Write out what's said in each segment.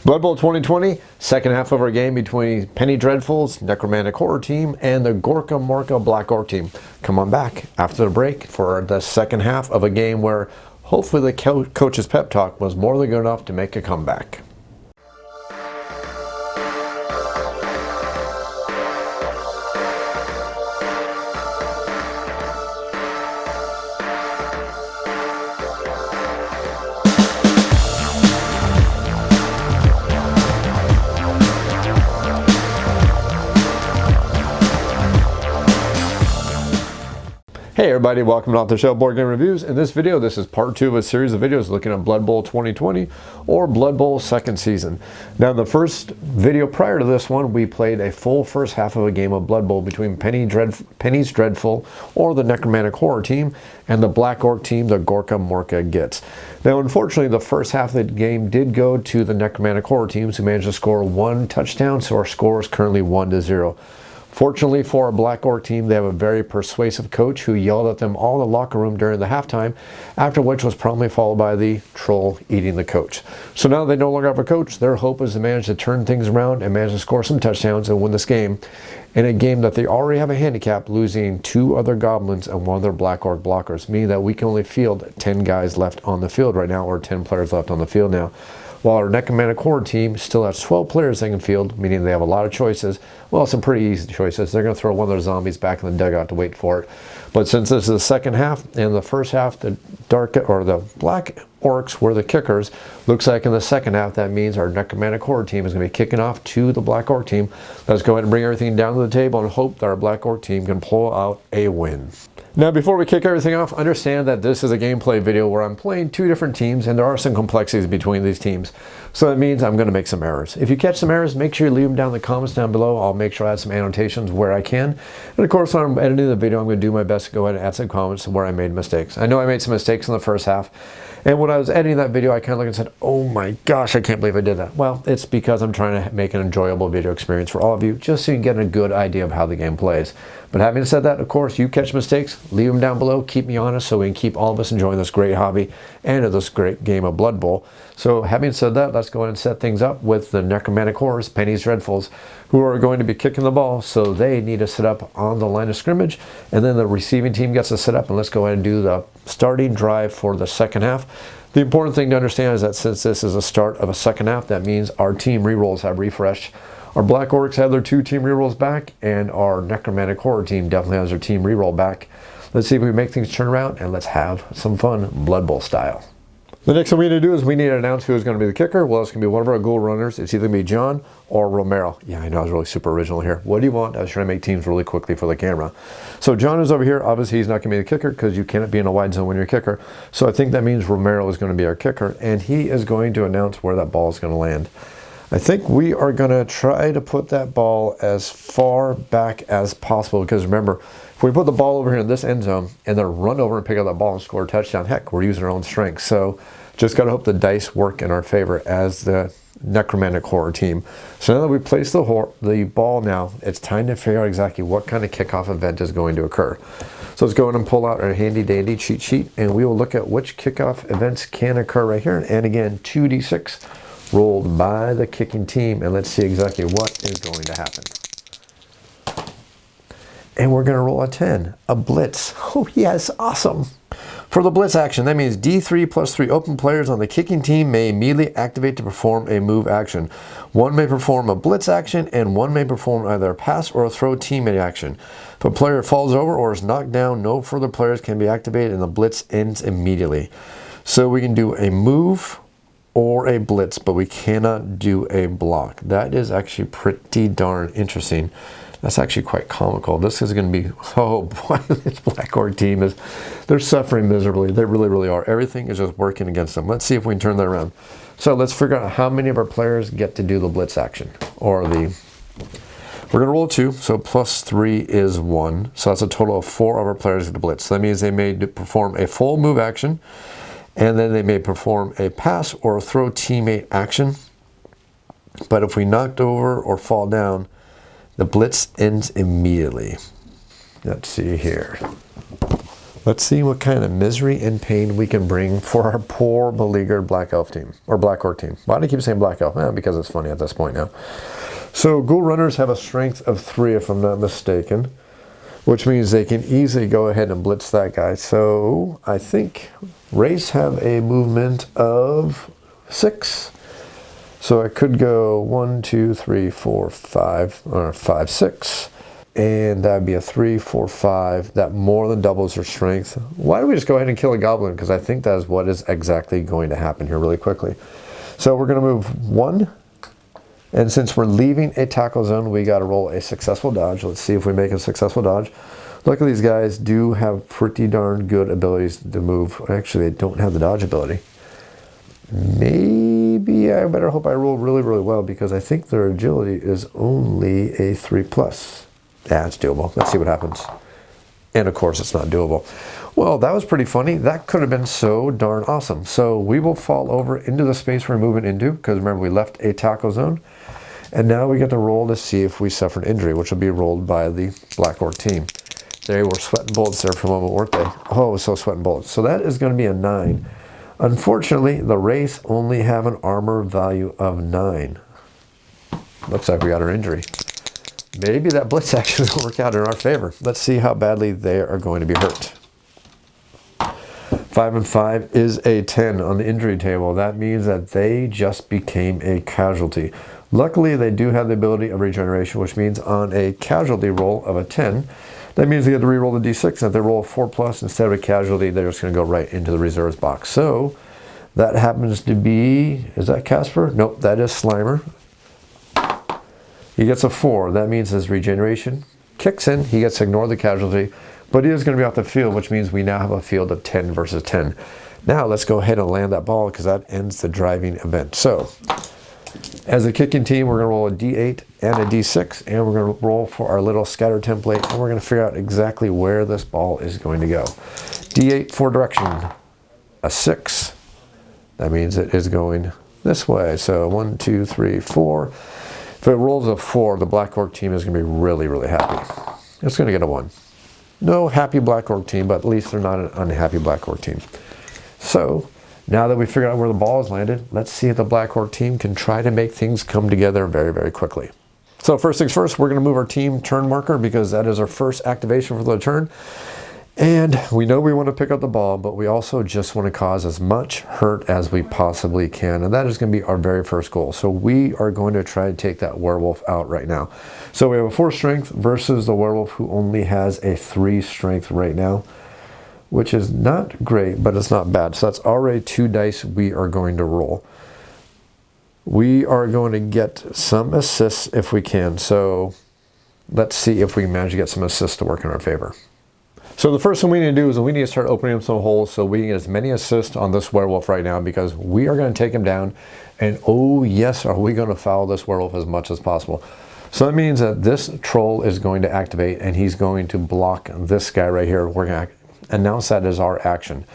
Blood Bowl 2020, second half of our game between Penny Dreadful's Necromantic Horror Team and the Gorka Morka Black Orc Team. Come on back after the break for the second half of a game where hopefully the coach's pep talk was more than good enough to make a comeback. Hey everybody, welcome to the show, Board Game Reviews. In this video, this is part 2 of a series of videos looking at Blood Bowl 2020 or Blood Bowl second season. Now in the first video prior to this one, we played a full first half of a game of Blood Bowl between Penny's Dreadful or the Necromantic Horror Team and the Black Orc Team, the Gorka Morka Gits. Now unfortunately, the first half of the game did go to the Necromantic Horror Teams, who managed to score 1 touchdown, so our score is currently 1-0. Fortunately for our Black Orc team, they have a very persuasive coach who yelled at them all in the locker room during the halftime, after which was promptly followed by the troll eating the coach. So now they no longer have a coach. Their hope is to manage to turn things around and manage to score some touchdowns and win this game, in a game that they already have a handicap, losing 2 other goblins and 1 of their Black Orc blockers, meaning that we can only field 10 guys left on the field right now, or 10 players left on the field now. While our Necromantic Horror team still has 12 players they can field, meaning they have a lot of choices. Well, some pretty easy choices. They're going to throw one of their zombies back in the dugout to wait for it. But since this is the second half, and the first half, the Black Orcs were the kickers, looks like in the second half, that means our Necromantic Horror team is going to be kicking off to the Black Orc team. Let's go ahead and bring everything down to the table and hope that our Black Orc team can pull out a win. Now, before we kick everything off, understand that this is a gameplay video where I'm playing 2 different teams, and there are some complexities between these teams. So that means I'm going to make some errors. If you catch some errors, make sure you leave them down in the comments down below. I'll make sure I add some annotations where I can. And of course, when I'm editing the video, I'm going to do my best to go ahead and add some comments where I made mistakes. I know I made some mistakes in the first half. And when I was editing that video, I kind of looked and said, oh my gosh, I can't believe I did that. Well, it's because I'm trying to make an enjoyable video experience for all of you, just so you can get a good idea of how the game plays. But having said that, of course, you catch mistakes, leave them down below, keep me honest, so we can keep all of us enjoying this great hobby and this great game of Blood Bowl. So having said that, let's go ahead and set things up with the Necromantic Horrors, Penny's Dreadfuls, who are going to be kicking the ball, so they need to sit up on the line of scrimmage, and then the receiving team gets to sit up, and let's go ahead and do the starting drive for the second half. The important thing to understand is that since this is a start of a second half, that means our team rerolls have refreshed. Our Black Orcs have their 2 team rerolls back, and our Necromantic Horror team definitely has their team reroll back. Let's see if we can make things turn around, and let's have some fun Blood Bowl style. The next thing we need to do is we need to announce who is going to be the kicker. Well, it's going to be one of our goal runners. It's either going to be John or Romero. Yeah, I know I was really super original here. What do you want? I was trying to make teams really quickly for the camera. So John is over here. Obviously, he's not going to be the kicker because you cannot be in a wide zone when you're a kicker. So I think that means Romero is going to be our kicker, and he is going to announce where that ball is going to land. I think we are going to try to put that ball as far back as possible, because remember, if we put the ball over here in this end zone and then run over and pick up that ball and score a touchdown, heck, we're using our own strength. So just got to hope the dice work in our favor as the Necromantic Horror team. So now that we place the ball now, it's time to figure out exactly what kind of kickoff event is going to occur. So let's go ahead and pull out our handy dandy cheat sheet, and we will look at which kickoff events can occur right here. And again, 2d6 rolled by the kicking team, and let's see exactly what is going to happen. And we're going to roll a 10, a blitz. Oh yes, awesome. For the blitz action, that means D3 plus 3 open players on the kicking team may immediately activate to perform a move action. One may perform a blitz action, and one may perform either a pass or a throw teammate action. If a player falls over or is knocked down, no further players can be activated, and the blitz ends immediately. So we can do a move or a blitz, but we cannot do a block. That is actually pretty darn interesting. That's actually quite comical. This is going to be, oh boy, this Black Orc team is, they're suffering miserably. They really, really are. Everything is just working against them. Let's see if we can turn that around. So let's figure out how many of our players get to do the blitz action, or we're going to roll 2, so plus 3 is 1. So that's a total of 4 of our players get to blitz. So that means they may perform a full move action, and then they may perform a pass or a throw teammate action. But if we knocked over or fall down, the blitz ends immediately. Let's see here. Let's see what kind of misery and pain we can bring for our poor beleaguered Black Elf team, or Black Orc team. Why do I keep saying Black Elf? Because it's funny at this point now. So Ghoul Runners have a strength of 3 if I'm not mistaken, which means they can easily go ahead and blitz that guy. So I think Wraiths have a movement of 6. So I could go 1, 2, 3, 4, 5, or 5, 6. And that'd be a 3, 4, 5. That more than doubles their strength. Why don't we just go ahead and kill a goblin? Because I think that is what is exactly going to happen here really quickly. So we're going to move 1. And since we're leaving a tackle zone, we got to roll a successful dodge. Let's see if we make a successful dodge. Luckily, these guys do have pretty darn good abilities to move. Actually, they don't have the dodge ability. Maybe I better hope I roll really, really well, because I think their agility is only a 3+. Yeah, it's doable. Let's see what happens. And of course, it's not doable. Well, that was pretty funny. That could have been so darn awesome. So we will fall over into the space we're moving into, because remember, we left a tackle zone. And now we get to roll to see if we suffer an injury, which will be rolled by the Black Orc team. They were sweating bullets there for a moment, weren't they? Oh, so sweating bullets. So that is going to be a 9. Unfortunately, the Wraiths only have an armor value of 9. Looks like we got our injury. Maybe that blitz actually will work out in our favor. Let's see how badly they are going to be hurt. 5 and 5 is a 10 on the injury table. That means that they just became a casualty. Luckily, they do have the ability of regeneration, which means on a casualty roll of a 10, that means they have to re-roll the d6. And if they roll a 4+, instead of a casualty, they're just going to go right into the reserves box. So that happens to be, is that Casper? Nope, that is Slimer. He gets a 4. That means his regeneration kicks in. He gets to ignore the casualty, but he is going to be off the field, which means we now have a field of 10 versus 10. Now let's go ahead and land that ball, because that ends the driving event. So as a kicking team, we're going to roll a d8 and a d6, and we're going to roll for our little scatter template, and we're going to figure out exactly where this ball is going to go. d8 for direction, a 6. That means it is going this way. So 1, 2, 3, 4. If it rolls a 4, the Black Orc team is going to be really, really happy. It's going to get a 1. No happy Black Orc team, but at least they're not an unhappy Black Orc team. So now that we figured out where the ball is landed, let's see if the Black Orc team can try to make things come together very, very quickly. So first things first, we're going to move our team turn marker, because that is our first activation for the turn. And we know we want to pick up the ball, but we also just want to cause as much hurt as we possibly can. And that is going to be our very first goal. So we are going to try to take that werewolf out right now. So we have a 4 strength versus the werewolf, who only has a 3 strength right now, which is not great, but it's not bad. So that's already 2 dice we are going to roll. We are going to get some assists if we can. So let's see if we can manage to get some assists to work in our favor. So the first thing we need to do is we need to start opening up some holes so we can get as many assists on this werewolf right now, because we are going to take him down. And oh yes, are we going to foul this werewolf as much as possible. So that means that this troll is going to activate, and he's going to block this guy right here. We're going to announce that as our action.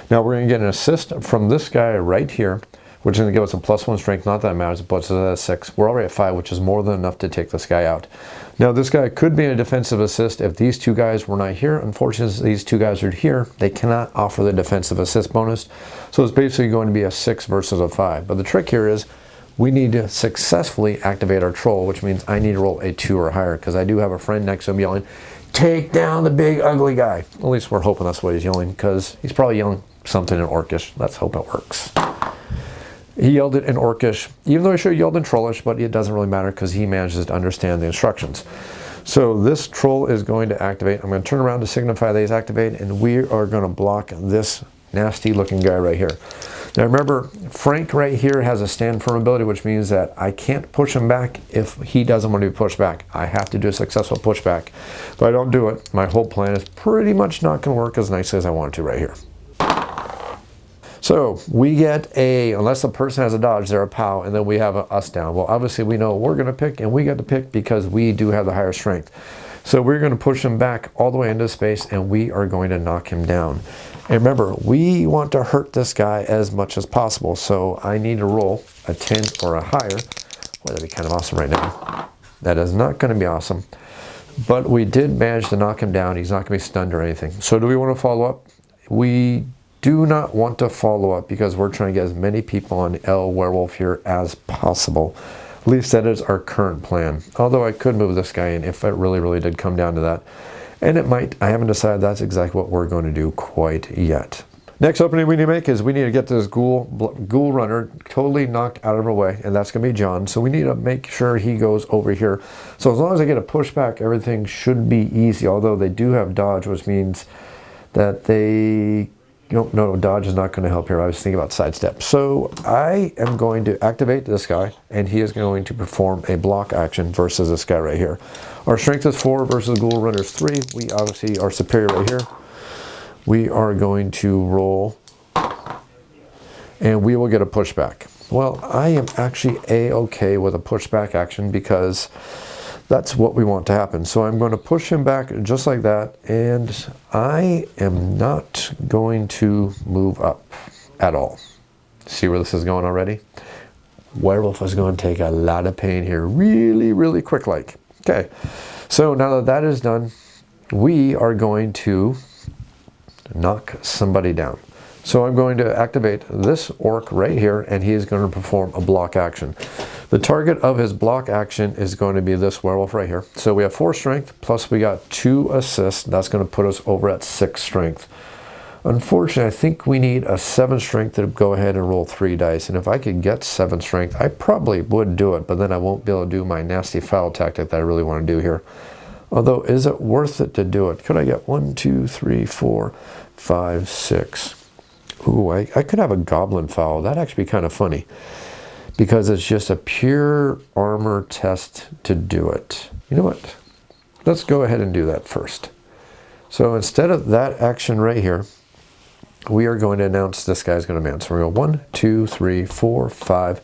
Now we're going to get an assist from this guy right here, which is going to give us a +1 strength. Not that it matters, it puts us at 6. We're already at 5, which is more than enough to take this guy out. Now this guy could be a defensive assist if these 2 guys were not here. Unfortunately, these 2 guys are here. They cannot offer the defensive assist bonus. So it's basically going to be a 6 versus a 5. But the trick here is we need to successfully activate our troll, which means I need to roll a 2 or higher, because I do have a friend next to him yelling, "Take down the big ugly guy." At least we're hoping that's what he's yelling, because he's probably yelling something in Orcish. Let's hope it works. He yelled it in Orcish, even though he should have yelled in Trollish, but it doesn't really matter because he manages to understand the instructions. So this troll is going to activate. I'm going to turn around to signify that he's activated, and we are going to block this nasty looking guy right here. Now remember, Frank right here has a stand firm ability, which means that I can't push him back if he doesn't want to be pushed back. I have to do a successful pushback. If I don't do it, my whole plan is pretty much not going to work as nicely as I want it to right here. So we get a, unless the person has a dodge, they're a POW, and then we have a us down. Well, obviously we know what we're going to pick, and we get to pick because we do have the higher strength. So we're going to push him back all the way into space, and we are going to knock him down. And remember, we want to hurt this guy as much as possible. So I need to roll a 10 or a higher. Boy, that'd be kind of awesome right now. That is not going to be awesome. But we did manage to knock him down. He's not going to be stunned or anything. So do we want to follow up? We do not want to follow up because we're trying to get as many people on L Werewolf here as possible. At least that is our current plan. Although I could move this guy in if it really did come down to that. And it might. I haven't decided that's exactly what we're going to do quite yet. Next opening we need to make is we need to get this ghoul runner totally knocked out of our way, and that's going to be John. So we need to make sure he goes over here. So as long as I get a pushback, everything should be easy, although they do have dodge, which means that they... No, dodge is not going to help here. I was thinking about sidestep. So I am going to activate this guy, and he is going to perform a block action versus this guy right here. Our strength is 4 versus ghoul runner's 3. We obviously are superior right here. We are going to roll, and we will get a pushback. Well, I am actually A-okay with a pushback action because that's what we want to happen. So I'm going to push him back just like that, and I am not going to move up at all. See where this is going already? Werewolf is going to take a lot of pain here really quick like. Okay, so now that that is done, we are going to knock somebody down. So I'm going to activate this orc right here, and he is going to perform a block action. The target of his block action is going to be this werewolf right here. So we have 4 strength, plus we got 2 assists. That's going to put us over at 6 strength. Unfortunately, I think we need a 7 strength to go ahead and roll 3 dice. And if I could get 7 strength, I probably would do it, but then I won't be able to do my nasty foul tactic that I really want to do here. Although, is it worth it to do it? Could I get 1, 2, 3, 4, 5, 6? Ooh, I could have a goblin foul. That'd actually be kind of funny, because it's just a pure armor test to do it. You know what? Let's go ahead and do that first. So instead of that action right here, we are going to announce this guy's going to man. So we're going to go 1, 2, 3, 4, 5,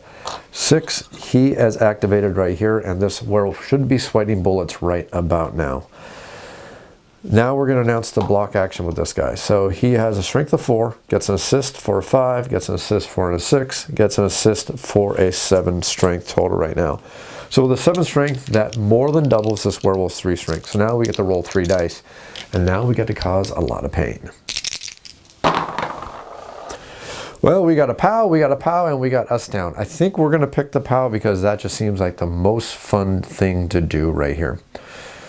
6. He is activated right here, and this werewolf should be sweating bullets right about now. Now we're going to announce the block action with this guy. So he has a strength of 4, gets an assist for a 5, gets an assist for a 6, gets an assist for a 7 strength total right now. So with a 7 strength, that more than doubles this werewolf's 3 strength. So now we get to roll 3 dice, and now we get to cause a lot of pain. Well, we got a POW, and we got us down. I think we're going to pick the POW because that just seems like the most fun thing to do right here.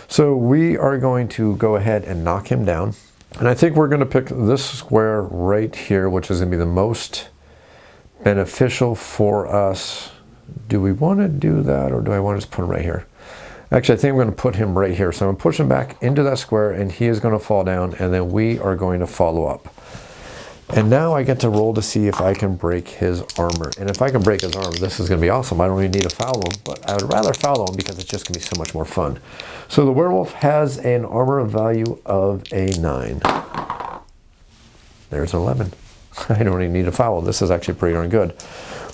So we are going to go ahead and knock him down. And I think we're going to pick this square right here, which is going to be the most beneficial for us. Do we want to do that, or do I want to just put him right here? Actually, I think I'm going to put him right here. So I'm going to push him back into that square, and he is going to fall down, and then we are going to follow up. And now I get to roll to see if I can break his armor. And if I can break his armor, this is going to be awesome. I don't even need to foul him, but I would rather foul him because it's just going to be so much more fun. So the werewolf has an armor value of a 9. There's an 11. I don't even need to foul. This is actually pretty darn good.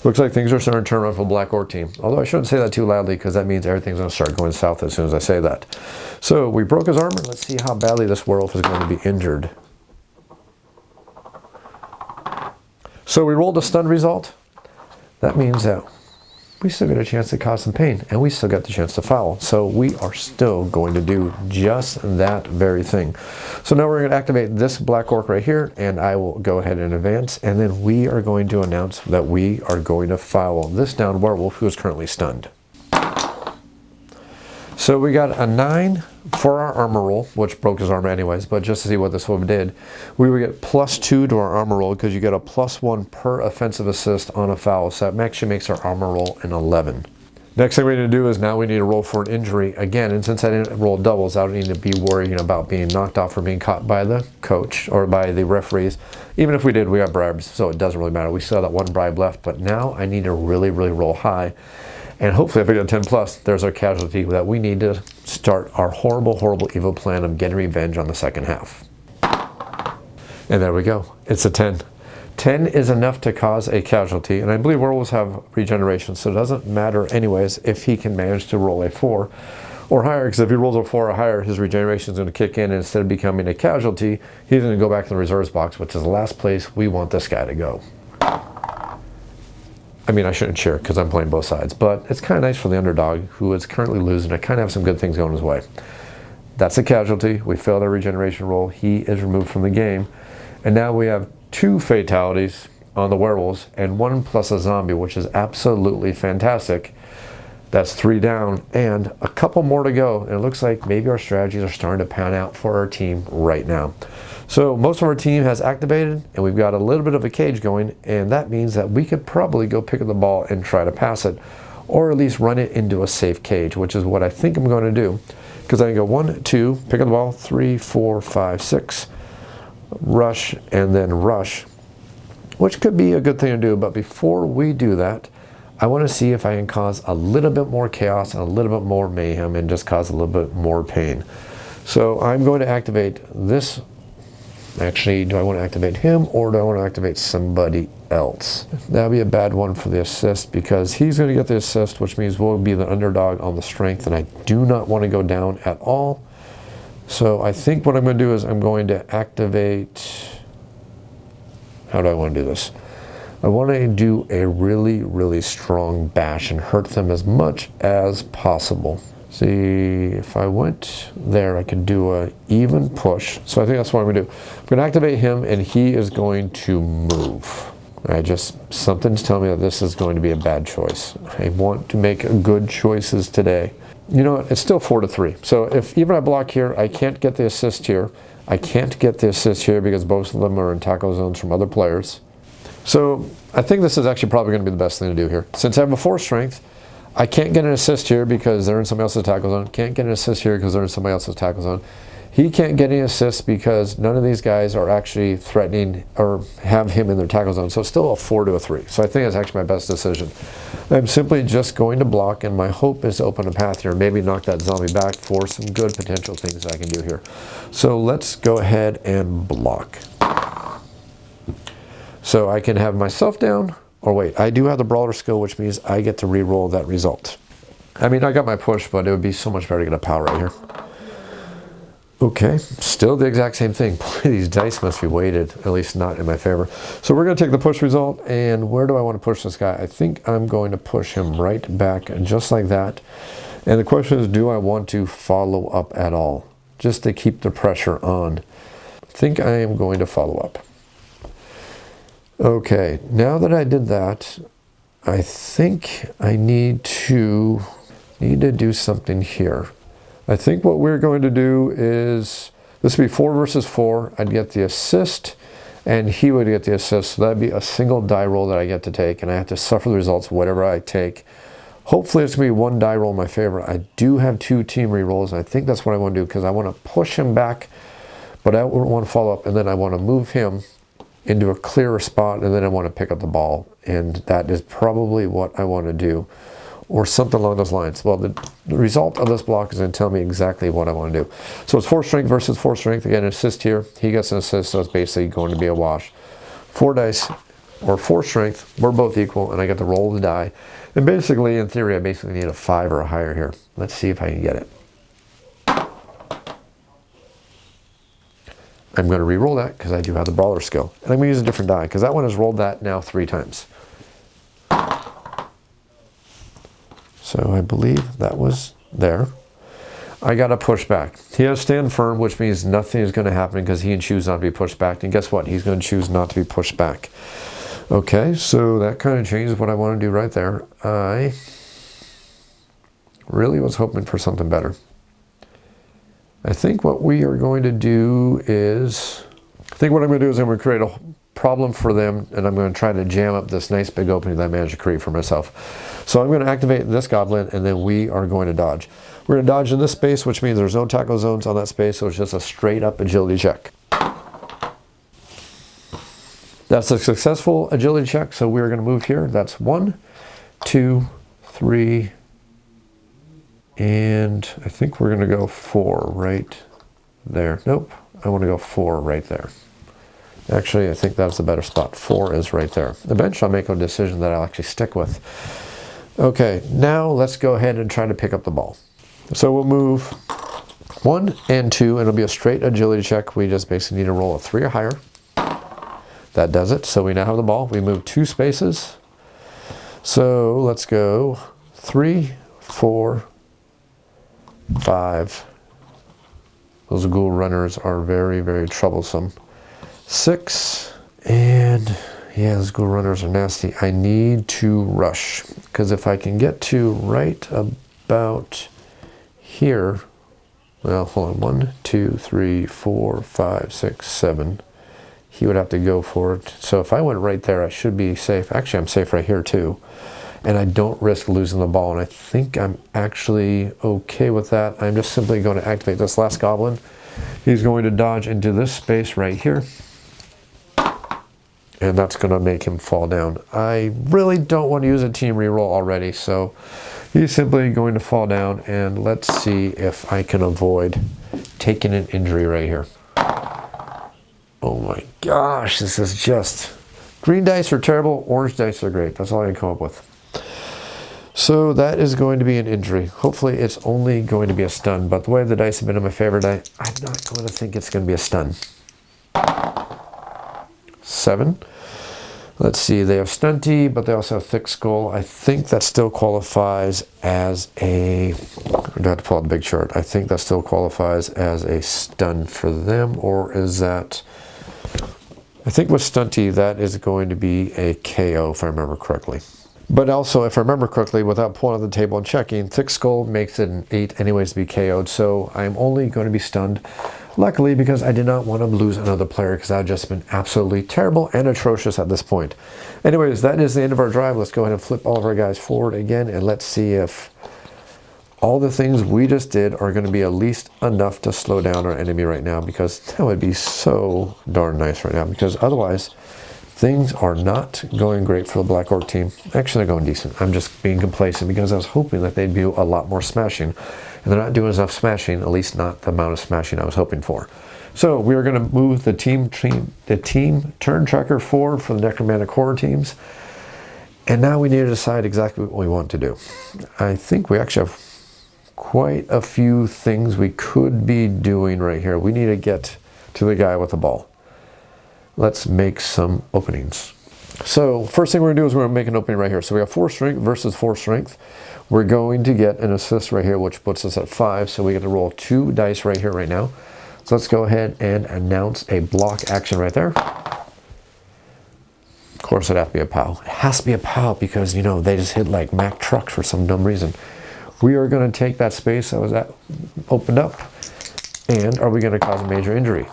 Looks like things are starting to turn around for the Black Orc team. Although I shouldn't say that too loudly, because that means everything's going to start going south as soon as I say that. So we broke his armor. Let's see how badly this werewolf is going to be injured. So we rolled a stun result. That means that we still get a chance to cause some pain, and we still get the chance to foul. So we are still going to do just that very thing. So now we're going to activate this Black Orc right here, and I will go ahead and advance, and then we are going to announce that we are going to foul this down werewolf who is currently stunned. So we got a 9 for our armor roll, which broke his armor anyways, but just to see what this one did, we would get +2 to our armor roll because you get a +1 per offensive assist on a foul, so that actually makes our armor roll an 11. Next thing we need to do is now we need to roll for an injury again, and since I didn't roll doubles, I don't need to be worrying about being knocked off or being caught by the coach or by the referees. Even if we did, we got bribes, so it doesn't really matter. We still have that 1 bribe left, but now I need to really roll high. And hopefully if we get a 10 plus, there's our casualty that we need to start our horrible, evil plan of getting revenge on the second half. And there we go. It's a 10. 10 is enough to cause a casualty, and I believe werewolves have regeneration, so it doesn't matter anyways if he can manage to roll a 4 or higher, because if he rolls a 4 or higher, his regeneration is going to kick in, and instead of becoming a casualty, he's going to go back to the reserves box, which is the last place we want this guy to go. I mean, I shouldn't cheer because I'm playing both sides, but it's kind of nice for the underdog who is currently losing to kind of have some good things going his way. That's a casualty. We failed our regeneration roll. He is removed from the game. And now we have 2 fatalities on the werewolves and 1 plus a zombie, which is absolutely fantastic. That's 3 down and a couple more to go. And it looks like maybe our strategies are starting to pan out for our team right now. So most of our team has activated and we've got a little bit of a cage going, and that means that we could probably go pick up the ball and try to pass it, or at least run it into a safe cage, which is what I think I'm going to do. Because I can go 1, 2, pick up the ball, 3, 4, 5, 6, rush, and then rush, which could be a good thing to do. But before we do that, I want to see if I can cause a little bit more chaos and a little bit more mayhem and just cause a little bit more pain. So I'm going to activate this. Actually, do I want to activate him or do I want to activate somebody else? That'll be a bad one for the assist because he's going to get the assist, which means we'll be the underdog on the strength, and I do not want to go down at all. So I think what I'm going to do is I'm going to activate... How do I want to do this? I want to do a really, really strong bash and hurt them as much as possible. See, if I went there, I could do a even push. So I think that's what I'm going to do. I'm going to activate him, and he is going to move. Something's telling me that this is going to be a bad choice. I want to make good choices today. You know what? It's still 4-3. So if even I block here, I can't get the assist here. I can't get the assist here because both of them are in tackle zones from other players. So I think this is actually probably going to be the best thing to do here. Since I have a 4 strength, I can't get an assist here because they're in somebody else's tackle zone. Can't get an assist here because they're in somebody else's tackle zone. He can't get any assists because none of these guys are actually threatening or have him in their tackle zone. So it's still a 4-3. So I think that's actually my best decision. I'm simply just going to block, and my hope is to open a path here. Maybe knock that zombie back for some good potential things that I can do here. So let's go ahead and block. So I can have myself down. Or wait, I do have the brawler skill, which means I get to re-roll that result. I mean, I got my push, but it would be so much better to get a power right here. Okay, still the exact same thing. Boy, these dice must be weighted, at least not in my favor. So we're going to take the push result, and where do I want to push this guy? I think I'm going to push him right back, just like that. And the question is, do I want to follow up at all? Just to keep the pressure on. I think I am going to follow up. Okay, now that I did that, I think I need to do something here. I think what we're going to do is, this would be 4 versus 4. I'd get the assist, and he would get the assist. So that'd be a single die roll that I get to take, and I have to suffer the results of whatever I take. Hopefully it's going to be 1 die roll in my favor. I do have 2 team re-rolls, and I think that's what I want to do, because I want to push him back, but I wouldn't want to follow up, and then I want to move him into a clearer spot, and then I want to pick up the ball, and that is probably what I want to do, or something along those lines. Well, the result of this block is going to tell me exactly what I want to do. So it's 4 strength versus 4 strength. Again, an assist here. He gets an assist, so it's basically going to be a wash. 4 dice, or 4 strength, we're both equal, and I get to roll the die. And basically, in theory, I basically need a 5 or a higher here. Let's see if I can get it. I'm going to re-roll that because I do have the brawler skill. And I'm going to use a different die because that one has rolled that now 3 times. So I believe that was there. I got to push back. He has stand firm, which means nothing is going to happen because he can choose not to be pushed back. And guess what? He's going to choose not to be pushed back. Okay, so that kind of changes what I want to do right there. I really was hoping for something better. I think what we are going to do is, I'm going to create a problem for them, and I'm going to try to jam up this nice big opening that I managed to create for myself. So I'm going to activate this goblin, and then we are going to dodge. We're going to dodge in this space, which means there's no tackle zones on that space, so it's just a straight up agility check. That's a successful agility check, so we're going to move here. That's 1, 2, 3, and I think we're going to go 4 right there. Nope, I want to go 4 right there. Actually, I think that's the better spot. 4 is right there. Eventually, I'll make a decision that I'll actually stick with. Okay, now let's go ahead and try to pick up the ball. So we'll move 1 and 2, and it'll be a straight agility check. We just basically need to roll a 3 or higher. That does it. So we now have the ball. We move 2 spaces. So let's go 3, 4, 5, Those ghoul runners are very, very troublesome. 6, and yeah, those ghoul runners are nasty. I need to rush, because if I can get to right about here, well, hold on, 1, 2, 3, 4, 5, 6, 7. He would have to go for it. So if I went right there, I should be safe. Actually, I'm safe right here too. And I don't risk losing the ball. And I think I'm actually okay with that. I'm just simply going to activate this last goblin. He's going to dodge into this space right here. And that's going to make him fall down. I really don't want to use a team re-roll already. So he's simply going to fall down. And let's see if I can avoid taking an injury right here. Oh my gosh, this is just... Green dice are terrible, orange dice are great. That's all I can come up with. So that is going to be an injury. Hopefully it's only going to be a stun, but the way the dice have been in my favor today, I'm not going to think it's going to be a stun. 7. Let's see, they have stunty, but they also have thick skull. I think that still qualifies as a... I'm going to have to pull out the big chart. I think that still qualifies as a stun for them, or is that... I think with stunty, that is going to be a KO, if I remember correctly. But also, if I remember correctly, without pulling out the table and checking, thick skull makes it an 8 anyways to be KO'd, so I'm only going to be stunned. Luckily, because I did not want to lose another player, because that had just been absolutely terrible and atrocious at this point. Anyways, that is the end of our drive. Let's go ahead and flip all of our guys forward again, and let's see if all the things we just did are going to be at least enough to slow down our enemy right now, because that would be so darn nice right now, because otherwise things are not going great for the Black Orc team. Actually, they're going decent. I'm just being complacent because I was hoping that they'd do a lot more smashing, and they're not doing enough smashing, at least not the amount of smashing I was hoping for. So we are going to move the team turn tracker forward for the Necromantic Horror teams, and now we need to decide exactly what we want to do. I think we actually have quite a few things we could be doing right here. We need to get to the guy with the ball. Let's make some openings. So first thing we're gonna do is we're gonna make an opening right here. So we have 4 strength versus 4 strength. We're going to get an assist right here, which puts us at 5. So we get to roll 2 dice right here right now. So let's go ahead and announce a block action right there. Of course it'd have to be a POW. It has to be a POW because, you know, they just hit like Mack trucks for some dumb reason. We are going to take that space that was opened up, and are we going to cause a major injury?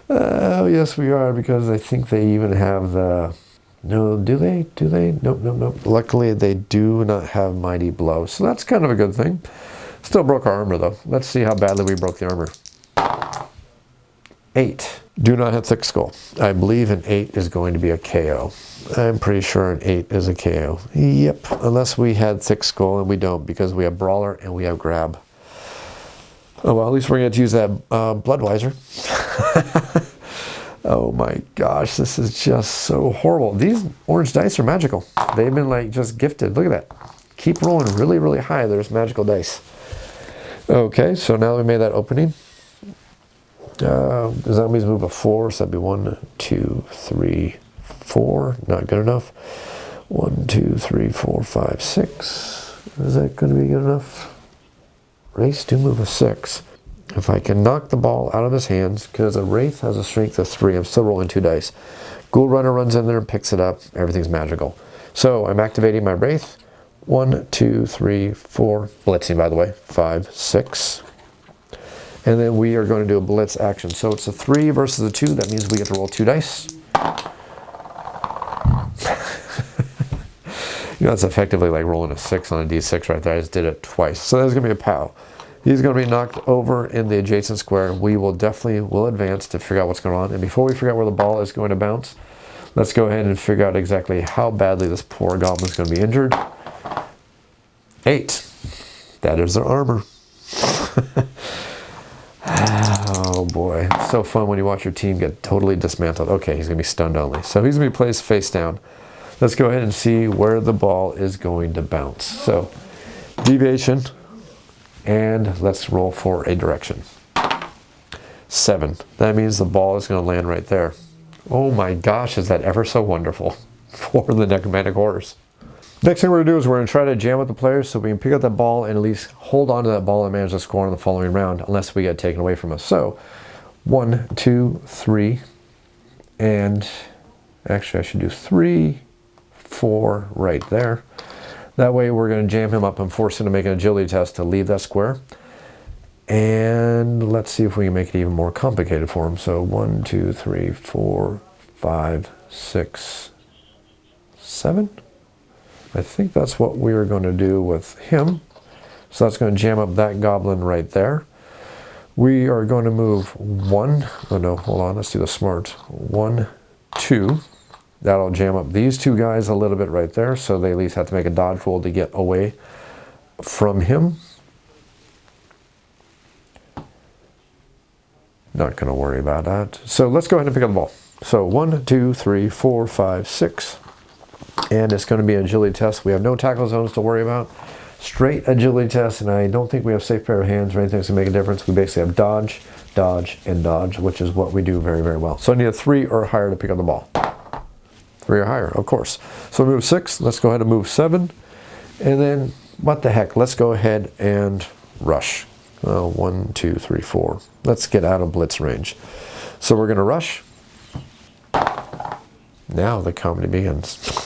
Oh, yes, we are, because I think they even have the... No, do they? Do they? Nope, nope, nope. Luckily, they do not have Mighty Blow, so that's kind of a good thing. Still broke our armor, though. Let's see how badly we broke the armor. 8. Do not have thick skull. I believe an 8 is going to be a KO. I'm pretty sure an 8 is a KO. Yep, unless we had thick skull, and we don't, because we have brawler and we have grab. Oh well, at least we're going to use that Bloodweiser. Oh my gosh, this is just so horrible. These orange dice are magical. They've been like just gifted. Look at that. Keep rolling really, really high. There's magical dice. Okay, so now that we made that opening, zombies move a 4, so that'd be 1, 2, 3, 4. Not good enough. 1, 2, 3, 4, 5, 6. Is that going to be good enough? Wraiths do move a 6. If I can knock the ball out of his hands, because a Wraith has a strength of 3, I'm still rolling 2 dice. Ghoul Runner runs in there and picks it up. Everything's magical. So I'm activating my Wraith. 1, 2, 3, 4. Blitzing, by the way. 5, 6. And then we are going to do a blitz action. So it's a 3 versus a 2. That means we get to roll 2 dice. You know, it's effectively like rolling a 6 on a d6 right there. I just did it twice. So there's going to be a POW. He's going to be knocked over in the adjacent square. We will advance to figure out what's going on. And before we figure out where the ball is going to bounce, let's go ahead and figure out exactly how badly this poor goblin is going to be injured. 8. That is their armor. Oh boy, it's so fun when you watch your team get totally dismantled. Okay, he's going to be stunned only. So he's going to be placed face down. Let's go ahead and see where the ball is going to bounce. So, deviation, and let's roll for a direction. 7. That means the ball is going to land right there. Oh my gosh, is that ever so wonderful for the Necromantic Horrors. Next thing we're going to do is we're going to try to jam with the players so we can pick up that ball and at least hold on to that ball and manage to score in the following round unless we get taken away from us. So 1, 2, 3, and actually I should do 3, 4 right there. That way we're going to jam him up and force him to make an agility test to leave that square. And let's see if we can make it even more complicated for him. So 1, 2, 3, 4, 5, 6, 7. I think that's what we are going to do with him. So that's going to jam up that goblin right there. We are going to move 1. Oh no, hold on. Let's do the smart. 1, 2. That'll jam up these two guys a little bit right there. So they at least have to make a dodge roll to get away from him. Not going to worry about that. So let's go ahead and pick up the ball. So 1, 2, 3, 4, 5, 6. And it's going to be an agility test. We have no tackle zones to worry about. Straight agility test, and I don't think we have safe pair of hands or anything that's going to make a difference. We basically have dodge, dodge, and dodge, which is what we do very, very well. So I need a 3 or higher to pick up the ball. 3 or higher, of course. So move 6. Let's go ahead and move 7. And then, what the heck, let's go ahead and rush. 1, 2, 3, 4. Let's get out of blitz range. So we're going to rush. Now the comedy begins.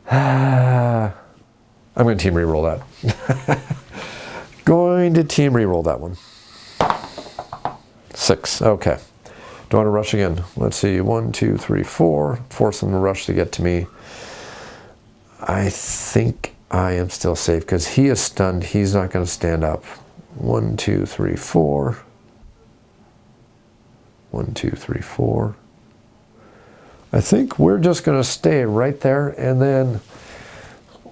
I'm going to team re-roll that. Going to team re-roll that one. 6. Okay. Do I want to rush again? Let's see. 1, 2, 3, 4. Force them to rush to get to me. I think I am still safe because he is stunned. He's not going to stand up. 1, 2, 3, 4. 1, 2, 3, 4. I think we're just going to stay right there, and then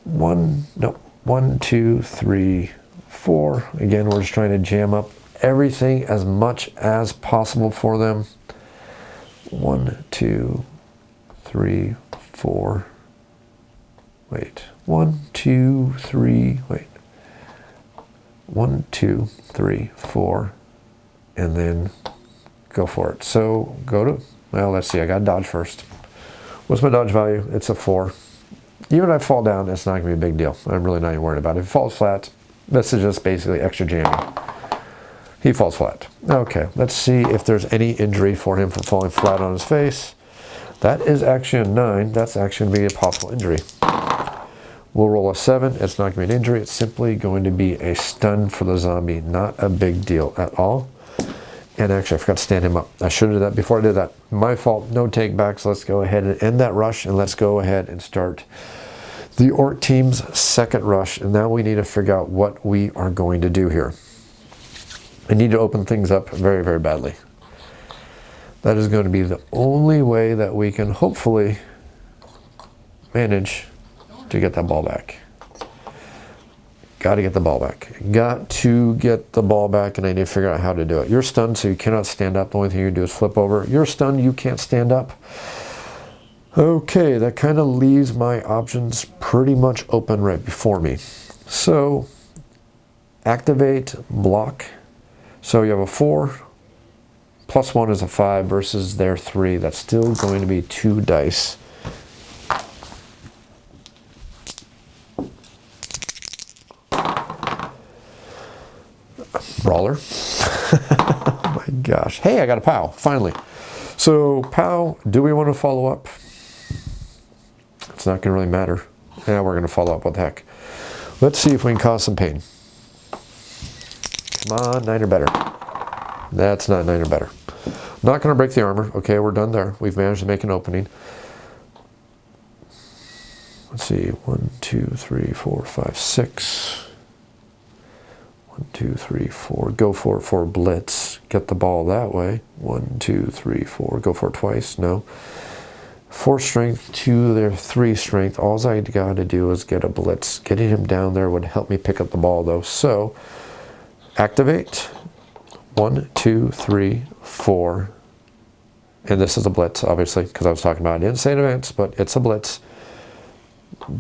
1, 2, 3, 4. Again, we're just trying to jam up everything as much as possible for them. 1, 2, 3, 4. Wait. 1, 2, 3. Wait. 1, 2, 3, 4. And then go for it. So go to, well, let's see. I got to dodge first. What's my dodge value? It's a 4. Even if I fall down, it's not going to be a big deal. I'm really not even worried about it. If it falls flat, this is just basically extra jamming. He falls flat. Okay, let's see if there's any injury for him from falling flat on his face. That is actually a 9. That's actually going to be a possible injury. We'll roll a 7. It's not going to be an injury. It's simply going to be a stun for the zombie. Not a big deal at all. And actually, I forgot to stand him up. I should have done that before I did that. My fault. No take backs. Let's go ahead and end that rush, and let's go ahead and start the Orc team's second rush. And now we need to figure out what we are going to do here. I need to open things up very, very badly. That is going to be the only way that we can hopefully manage to get that ball back. Got to get the ball back. Got to get the ball back, and I need to figure out how to do it. You're stunned, so you cannot stand up. The only thing you can do is flip over. You're stunned, you can't stand up. Okay, that kind of leaves my options pretty much open right before me. So, activate, block. So you have a 4, plus 1 is a 5 versus their 3. That's still going to be 2 dice. Brawler. Oh my gosh. Hey, I got a POW, finally. So, POW, do we want to follow up? It's not going to really matter. Yeah, we're going to follow up. What the heck? Let's see if we can cause some pain. Come on, 9 or better. That's not 9 or better. Not going to break the armor. Okay, we're done there. We've managed to make an opening. Let's see. 1, 2, 3, 4, 5, 6. 1, 2, 3, 4. Go for it for blitz. Get the ball that way. 1, 2, 3, 4. Go for it twice. No. 4 strength to their 3 strength. All I got to do is get a blitz. Getting him down there would help me pick up the ball, though. So, activate. 1, 2, 3, 4. And this is a blitz, obviously, because I was talking about it. I didn't say in advance, but it's a blitz.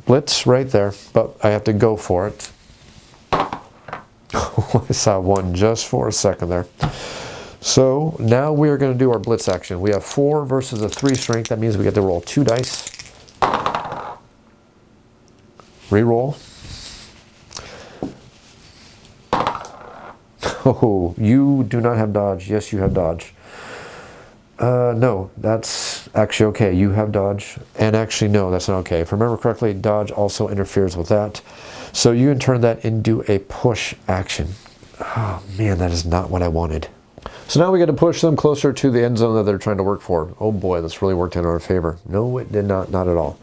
Blitz right there, but I have to go for it. I saw 1 just for a second there. So now we are going to do our blitz action. We have 4 versus a 3 strength. That means we get to roll 2 dice. Reroll. Oh, you do not have dodge. Yes, you have dodge. No, that's actually okay. You have dodge. And actually, no, that's not okay. If I remember correctly, dodge also interferes with that. So you can turn that into a push action. Oh, man, that is not what I wanted. So now we got to push them closer to the end zone that they're trying to work for. Oh boy, this really worked in our favor. No, it did not at all.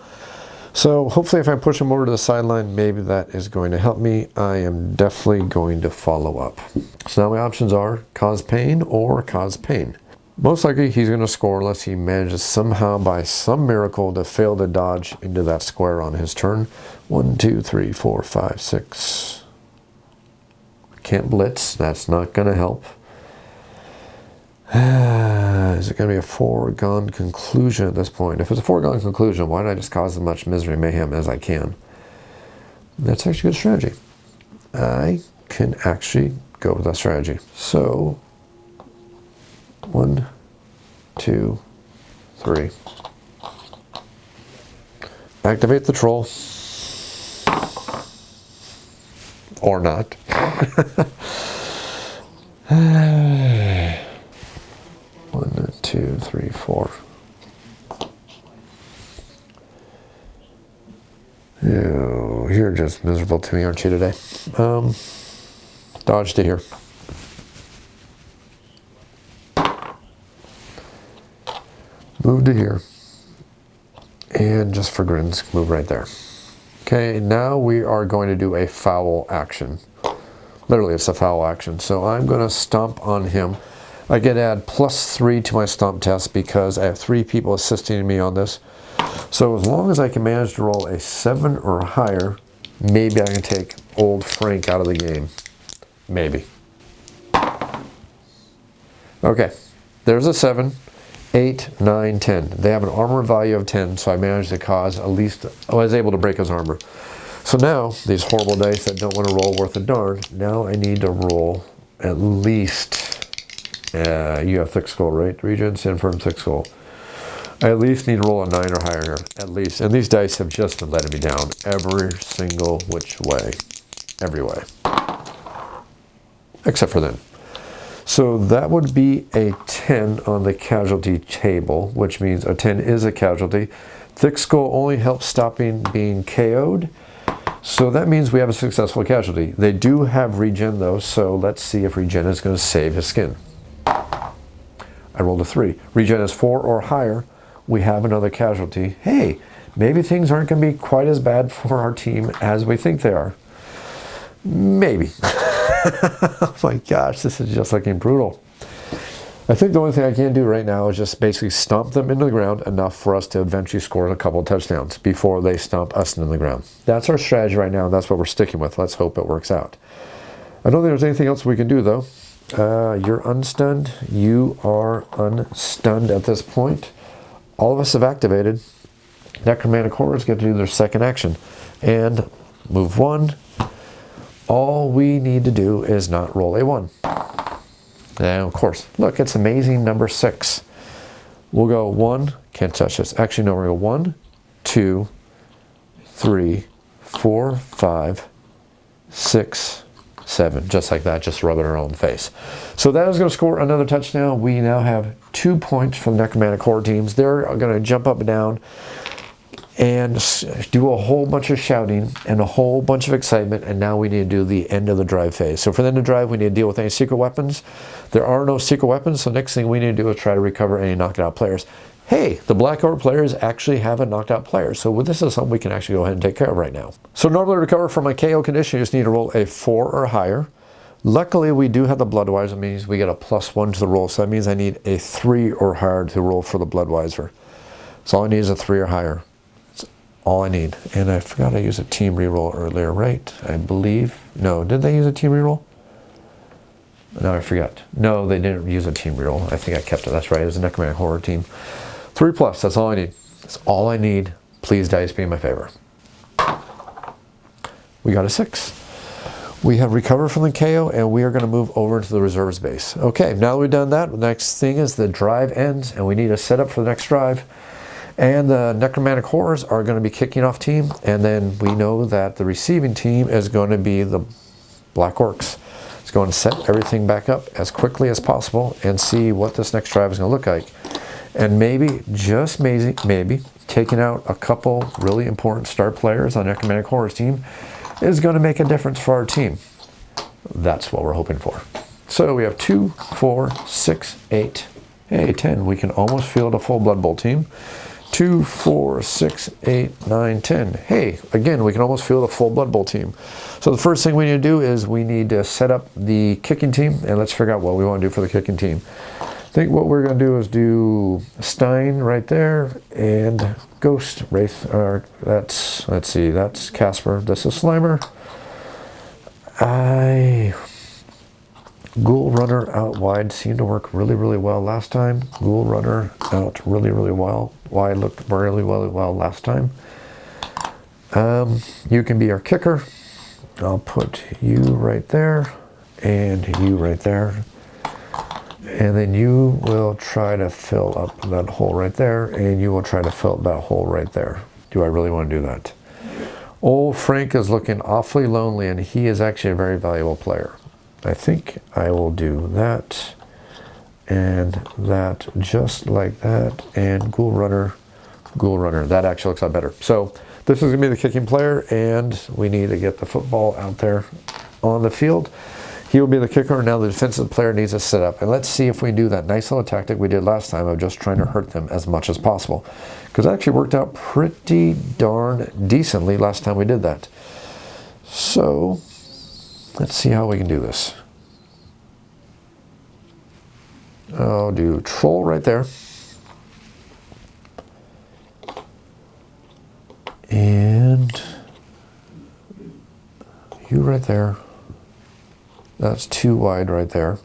So hopefully if I push them over to the sideline, maybe that is going to help me. I am definitely going to follow up. So now my options are cause pain or cause pain. Most likely he's going to score unless he manages somehow by some miracle to fail to dodge into that square on his turn. 1, 2, 3, 4, 5, 6. Can't blitz. That's not going to help. Is it going to be a foregone conclusion at this point? If it's a foregone conclusion, why don't I just cause as much misery and mayhem as I can? That's actually a good strategy. I can actually go with that strategy. So, 1, 2, 3. Activate the troll. Or not. 1, 2, 3, 4. You're just miserable to me, aren't you, today? Dodge to here. Move to here. And just for grins, move right there. Okay, now we are going to do a foul action. Literally, it's a foul action. So I'm going to stomp on him. I get to add +3 to my stomp test because I have 3 people assisting me on this. So as long as I can manage to roll a 7 or higher, maybe I can take old Frank out of the game. Maybe. Okay, there's a 7, 8, 9, 10. They have an armor value of 10, so I managed to cause at least, I was able to break his armor. So now, these horrible dice that don't want to roll worth a darn, now I need to roll at least... you have thick skull, right? Regents, infirm, thick skull. I at least need to roll a 9 or higher here, at least. And these dice have just been letting me down every single which way. Every way. Except for then. So that would be a 10 on the casualty table, which means a 10 is a casualty. Thick skull only helps stopping being KO'd. So that means we have a successful casualty. They do have regen though, so let's see if regen is going to save his skin. I rolled a 3. Regen is 4 or higher. We have another casualty. Hey, maybe things aren't going to be quite as bad for our team as we think they are. Maybe. Oh my gosh, this is just looking brutal. I think the only thing I can do right now is just basically stomp them into the ground enough for us to eventually score a couple of touchdowns before they stomp us into the ground. That's our strategy right now. That's what we're sticking with. Let's hope it works out. I don't think there's anything else we can do though. You're unstunned. You are unstunned at this point. All of us have activated. Necromantic Horrors get to do their second action. And move 1. All we need to do is not roll a 1. And of course, look, it's amazing number 6. We'll go 1, can't touch this. Actually, no, we're going to go 1, 2, 3, 4, 5, 6, 7, just like that, just rubbing our own face. So that is going to score another touchdown. We now have 2 points from the Necromantic Horror teams. They're going to jump up and down and do a whole bunch of shouting and a whole bunch of excitement, and now we need to do the end of the drive phase. So for them to drive, we need to deal with any secret weapons. There are no secret weapons, so next thing we need to do is try to recover any knocked out players. Hey, the Black Orc players actually have a knocked out player, so this is something we can actually go ahead and take care of right now. So normally to recover from my KO condition, you just need to roll a 4 or higher. Luckily, we do have the Bloodwiser. It means we get a +1 to the roll, so that means I need a 3 or higher to roll for the Bloodwiser. So all I need is a 3 or higher. That's all I need. And I forgot I used a team reroll earlier, right? I believe. No, did they use a team reroll? No, I forgot. No, they didn't use a team reroll. I think I kept it. That's right. It was a Necromantic Horror team. 3+, that's all I need. That's all I need. Please, dice, be in my favor. We got a 6. We have recovered from the KO, and we are going to move over into the reserves base. Okay, now that we've done that, the next thing is the drive ends, and we need to set up for the next drive. And the Necromantic Horrors are going to be kicking off team, and then we know that the receiving team is going to be the Black Orcs. It's going to set everything back up as quickly as possible and see what this next drive is going to look like. And maybe, just maybe, taking out a couple really important star players on Necromantic Horrors team is going to make a difference for our team. That's what we're hoping for. So we have 2, 4, 6, 8, hey, 10. We can almost field a full Blood Bowl team. 2, 4, 6, 8, 9, 10. Hey, again, we can almost field a full Blood Bowl team. So the first thing we need to do is we need to set up the kicking team, and let's figure out what we want to do for the kicking team. I think what we're going to do is do Stein right there and Ghost Wraith. Let's see, that's Casper. This is Slimer. Ghoul Runner out wide seemed to work really, really well last time. Ghoul Runner out really, really well. Wide looked really, really well last time. You can be our kicker. I'll put you right there and you right there. And then you will try to fill up that hole right there, and you will try to fill up that hole right there. Do I really want to do that? Old Frank is looking awfully lonely, and he is actually a very valuable player. I think I will do that, and that, just like that, and Ghoul Runner. That actually looks a lot better. So this is going to be the kicking player, and we need to get the football out there on the field. He will be the kicker, and now the defensive player needs to sit up. And let's see if we do that nice little tactic we did last time of just trying to hurt them as much as possible. Because it actually worked out pretty darn decently last time we did that. So let's see how we can do this. I'll do Troll right there. And you right there. That's too wide right there.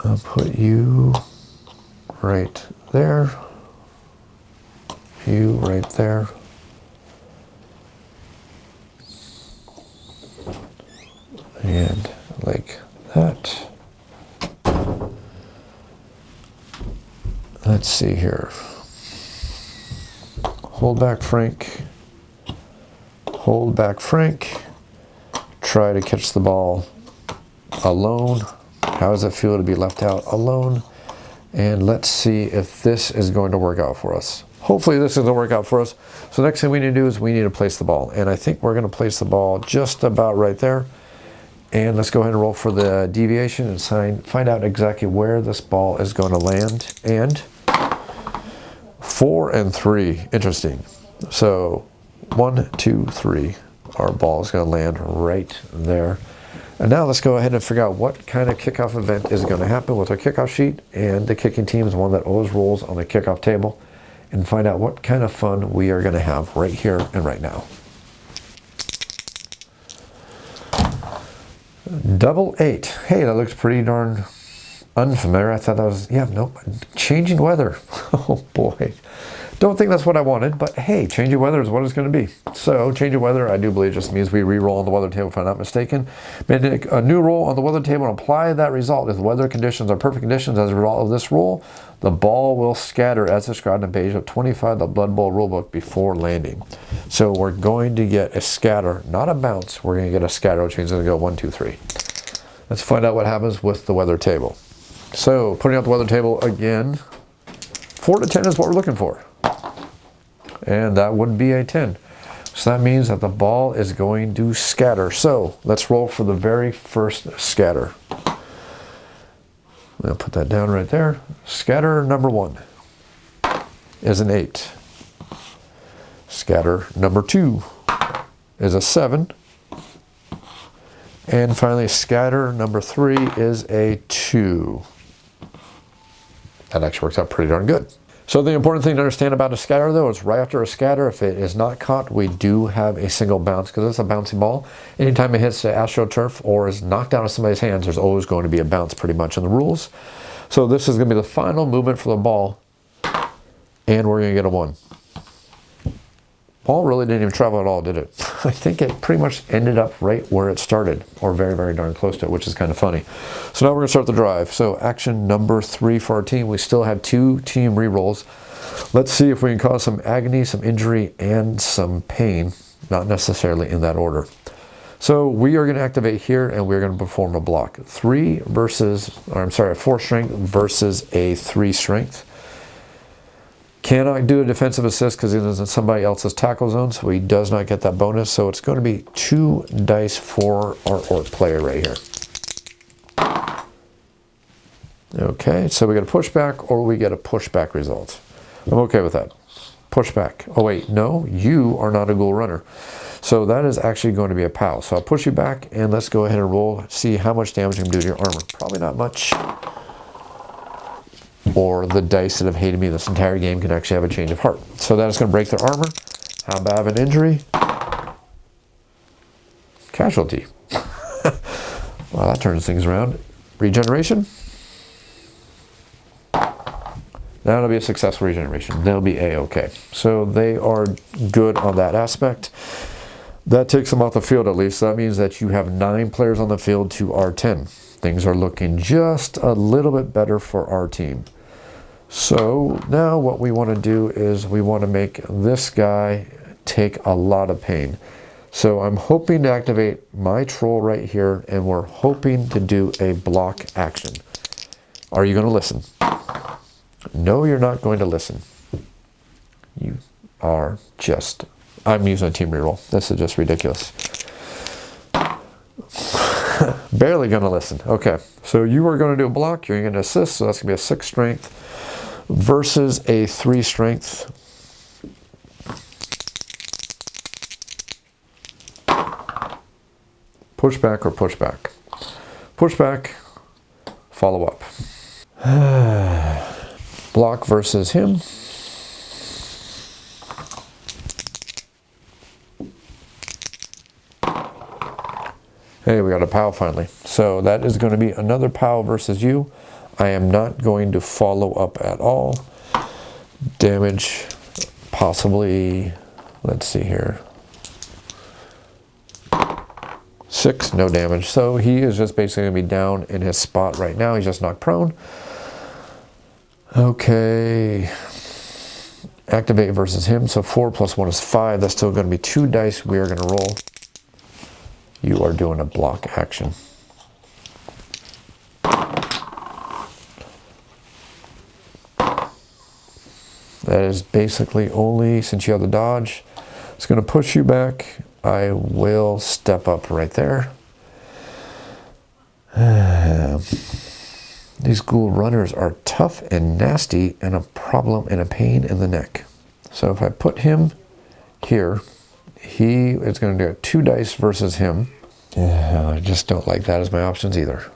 I'll put you right there. You right there. And like that. Let's see here. Hold back Frank. Hold back Frank. Try to catch the ball alone. How does it feel to be left out alone? And let's see if this is going to work out for us. Hopefully this is going to work out for us. So next thing we need to do is we need to place the ball. And I think we're going to place the ball just about right there. And let's go ahead and roll for the deviation and find out exactly where this ball is going to land. And 4 and 3. Interesting. So 1, 2, 3. Our ball is going to land right there. And now let's go ahead and figure out what kind of kickoff event is going to happen with our kickoff sheet. And the kicking team is one that always rolls on the kickoff table. And find out what kind of fun we are going to have right here and right now. Double 8. Hey, that looks pretty darn unfamiliar. I thought that was, yeah, nope. Changing weather. Oh boy. Don't think that's what I wanted, but hey, changing weather is what it's going to be. So, changing weather, I do believe just means we re-roll on the weather table if I'm not mistaken. Make a new roll on the weather table and apply that result. If the weather conditions are perfect conditions as a result of this roll, the ball will scatter as described on page of 25 of the Blood Bowl rulebook before landing. So we're going to get a scatter, not a bounce. We're going to get a scatter, which means it's going to go 1, 2, 3. Let's find out what happens with the weather table. So, putting out the weather table again, 4 to 10 is what we're looking for. And that would be a 10. So that means that the ball is going to scatter. So let's roll for the very first scatter. I'll put that down right there. Scatter number 1 is an 8. Scatter number 2 is a 7. And finally, scatter number 3 is a 2. That actually works out pretty darn good. So the important thing to understand about a scatter, though, is right after a scatter, if it is not caught, we do have a single bounce because it's a bouncy ball. Anytime it hits the AstroTurf or is knocked out of somebody's hands, there's always going to be a bounce pretty much in the rules. So this is going to be the final movement for the ball, and we're going to get a 1. Paul really didn't even travel at all, did it? I think it pretty much ended up right where it started, or very, very darn close to it, which is kind of funny. So now we're going to start the drive. So action number 3 for our team. We still have 2 team re-rolls. Let's see if we can cause some agony, some injury, and some pain, not necessarily in that order. So we are going to activate here, and we're going to perform a block. 4 strength versus a 3 strength. Cannot do a defensive assist because he is in somebody else's tackle zone, so he does not get that bonus. So it's going to be 2 dice for our orc player right here. Okay, so we get a pushback or we get a pushback result. I'm okay with that. Pushback. Oh wait, no, you are not a ghoul runner. So that is actually going to be a POW. So I'll push you back and let's go ahead and roll, see how much damage you can do to your armor. Probably not much. Or the dice that have hated me this entire game can actually have a change of heart. So that is going to break their armor. How bad of an injury? Casualty. Well, that turns things around. Regeneration. That'll be a successful regeneration. They'll be A-okay. So they are good on that aspect. That takes them off the field at least. So that means that you have 9 players on the field to our 10. Things are looking just a little bit better for our team. So now what we want to do is we want to make this guy take a lot of pain. So I'm hoping to activate my troll right here, and we're hoping to do a block action. Are you going to listen? No, you're not going to listen. You are just... I'm using a team reroll. This is just ridiculous. Barely going to listen. Okay, so you are going to do a block. You're going to assist, so that's going to be a 6 strength versus a 3 strength. Pushback or pushback? Pushback, follow up. Block versus him. Hey, we got a POW finally. So that is going to be another POW versus you. I am not going to follow up at all. Damage, possibly, let's see here. 6, no damage. So he is just basically going to be down in his spot right now. He's just knocked prone. Okay. Activate versus him. So 4 plus 1 is 5. That's still going to be 2 dice we are going to roll. You are doing a block action. That is basically only, since you have the dodge, it's going to push you back. I will step up right there. These ghoul runners are tough and nasty and a problem and a pain in the neck. So if I put him here, he is going to do 2 dice versus him. I just don't like that as my options either.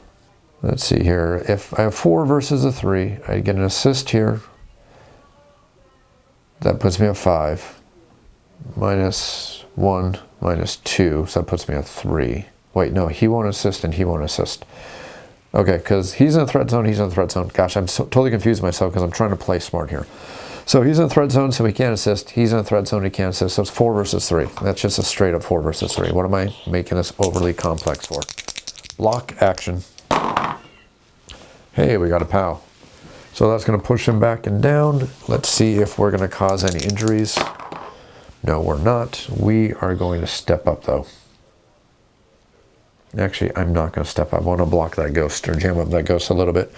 Let's see here. If I have 4 versus a 3, I get an assist here. That puts me at 5. Minus 1, minus 2, so that puts me at 3. Wait, no, he won't assist and he won't assist. Okay, because he's in the threat zone, he's in the threat zone. Gosh, I'm totally confused myself because I'm trying to play smart here. So he's in the threat zone, so he can't assist. He's in the threat zone, he can't assist. So it's 4 versus 3. That's just a straight up 4 versus 3. What am I making this overly complex for? Block action. Hey, we got a POW. So that's going to push him back and down. Let's see if we're going to cause any injuries. No, we're not. We are going to step up, though. Actually, I'm not going to step up. I want to block that ghost or jam up that ghost a little bit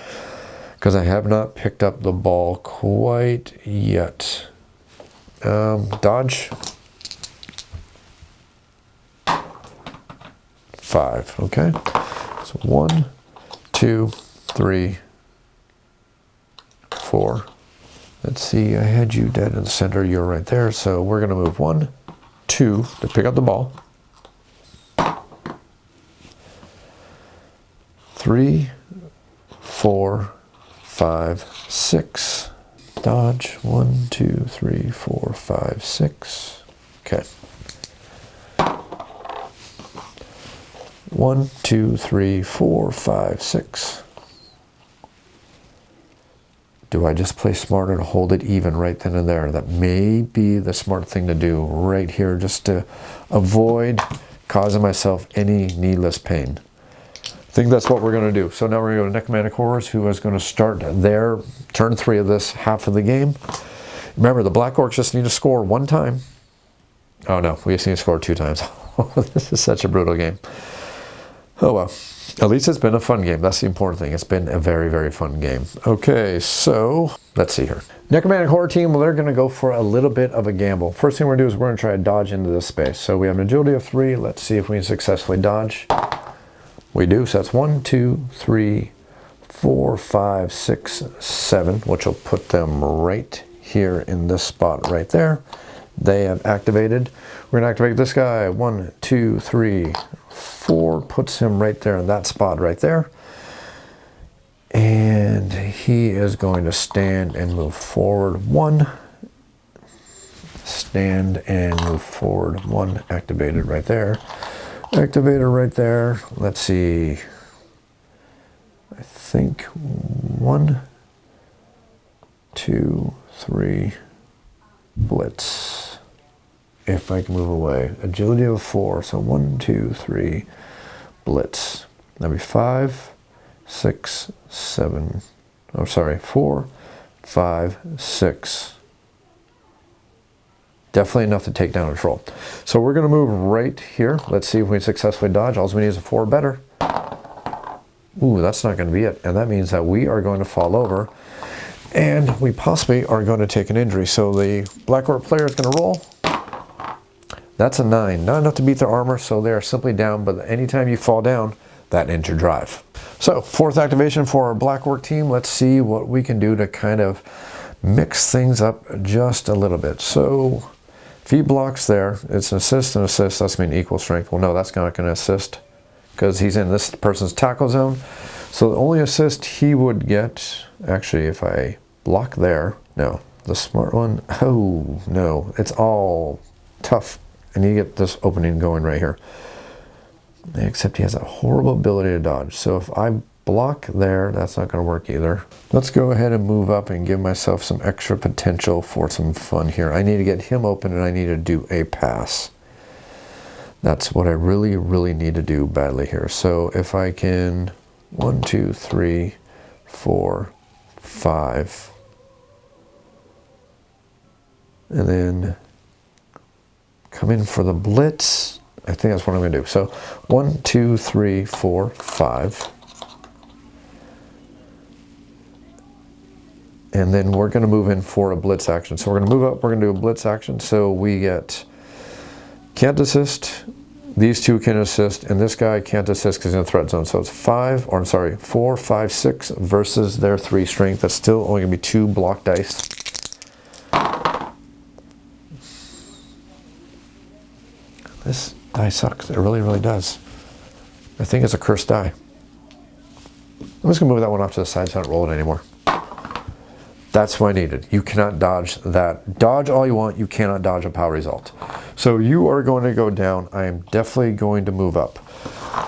because I have not picked up the ball quite yet. Dodge. 5. Okay. So 1, 2, 3, 4. Let's see, I had you dead in the center, you're right there, so we're going to move 1, 2 to pick up the ball. 3, 4, 5, 6. Dodge. 1, 2, 3, 4, 5, 6. Okay. 1, 2, 3, 4, 5, 6. Do I just play smarter to hold it even right then and there? That may be the smart thing to do right here, just to avoid causing myself any needless pain. I think that's what we're going to do. So now we're going to go to Necromantic Horrors, who is going to start their turn 3 of this half of the game. Remember, the Black Orcs just need to score 1 time. Oh no, we just need to score 2 times. This is such a brutal game. Oh well. At least it's been a fun game. That's the important thing. It's been a very, very fun game. Okay, so let's see here. Necromantic Horror Team, well, they're going to go for a little bit of a gamble. First thing we're going to do is we're going to try to dodge into this space. So we have an agility of 3. Let's see if we can successfully dodge. We do. So that's 1, 2, 3, 4, 5, 6, 7, which will put them right here in this spot right there. They have activated. We're going to activate this guy. 1, 2, 3, 4. Puts him right there in that spot right there. And he is going to stand and move forward 1. Stand and move forward 1. Activated right there. Activator right there. Let's see. I think 1, 2, 3. Blitz. If I can move away. Agility of 4. So 1, 2, 3. Blitz. That'd be 5, 6, 7. Oh, sorry. 4, 5, 6. Definitely enough to take down a troll. So we're going to move right here. Let's see if we successfully dodge. All we need is a 4 better. Ooh, that's not going to be it. And that means that we are going to fall over. And we possibly are going to take an injury. So the Black Orc player is going to roll. That's a 9. Not enough to beat their armor, so they are simply down. But anytime you fall down, that ends your drive. So 4th activation for our Black Orc team. Let's see what we can do to kind of mix things up just a little bit. So if he blocks there, it's an assist and assist. That's mean equal strength. Well, no, that's not going to assist because he's in this person's tackle zone. So the only assist he would get, actually, if I block there, no, the smart one, oh no, it's all tough. And you get this opening going right here. Except he has a horrible ability to dodge. So if I block there, that's not going to work either. Let's go ahead and move up and give myself some extra potential for some fun here. I need to get him open and I need to do a pass. That's what I really, really need to do badly here. So if I can, 1, 2, 3, 4, 5. And then come in for the blitz. I think that's what I'm going to do. So 1, 2, 3, 4, 5. And then we're going to move in for a blitz action. So we're going to move up. We're going to do a blitz action. So we get can't assist. These 2 can assist. And this guy can't assist because he's in the threat zone. So it's 4, 5, 6 versus their 3 strength. That's still only going to be 2 block dice. This die sucks. It really, really does. I think it's a cursed die. I'm just going to move that one off to the side so I don't roll it anymore. That's what I needed. You cannot dodge that. Dodge all you want. You cannot dodge a power result. So you are going to go down. I am definitely going to move up.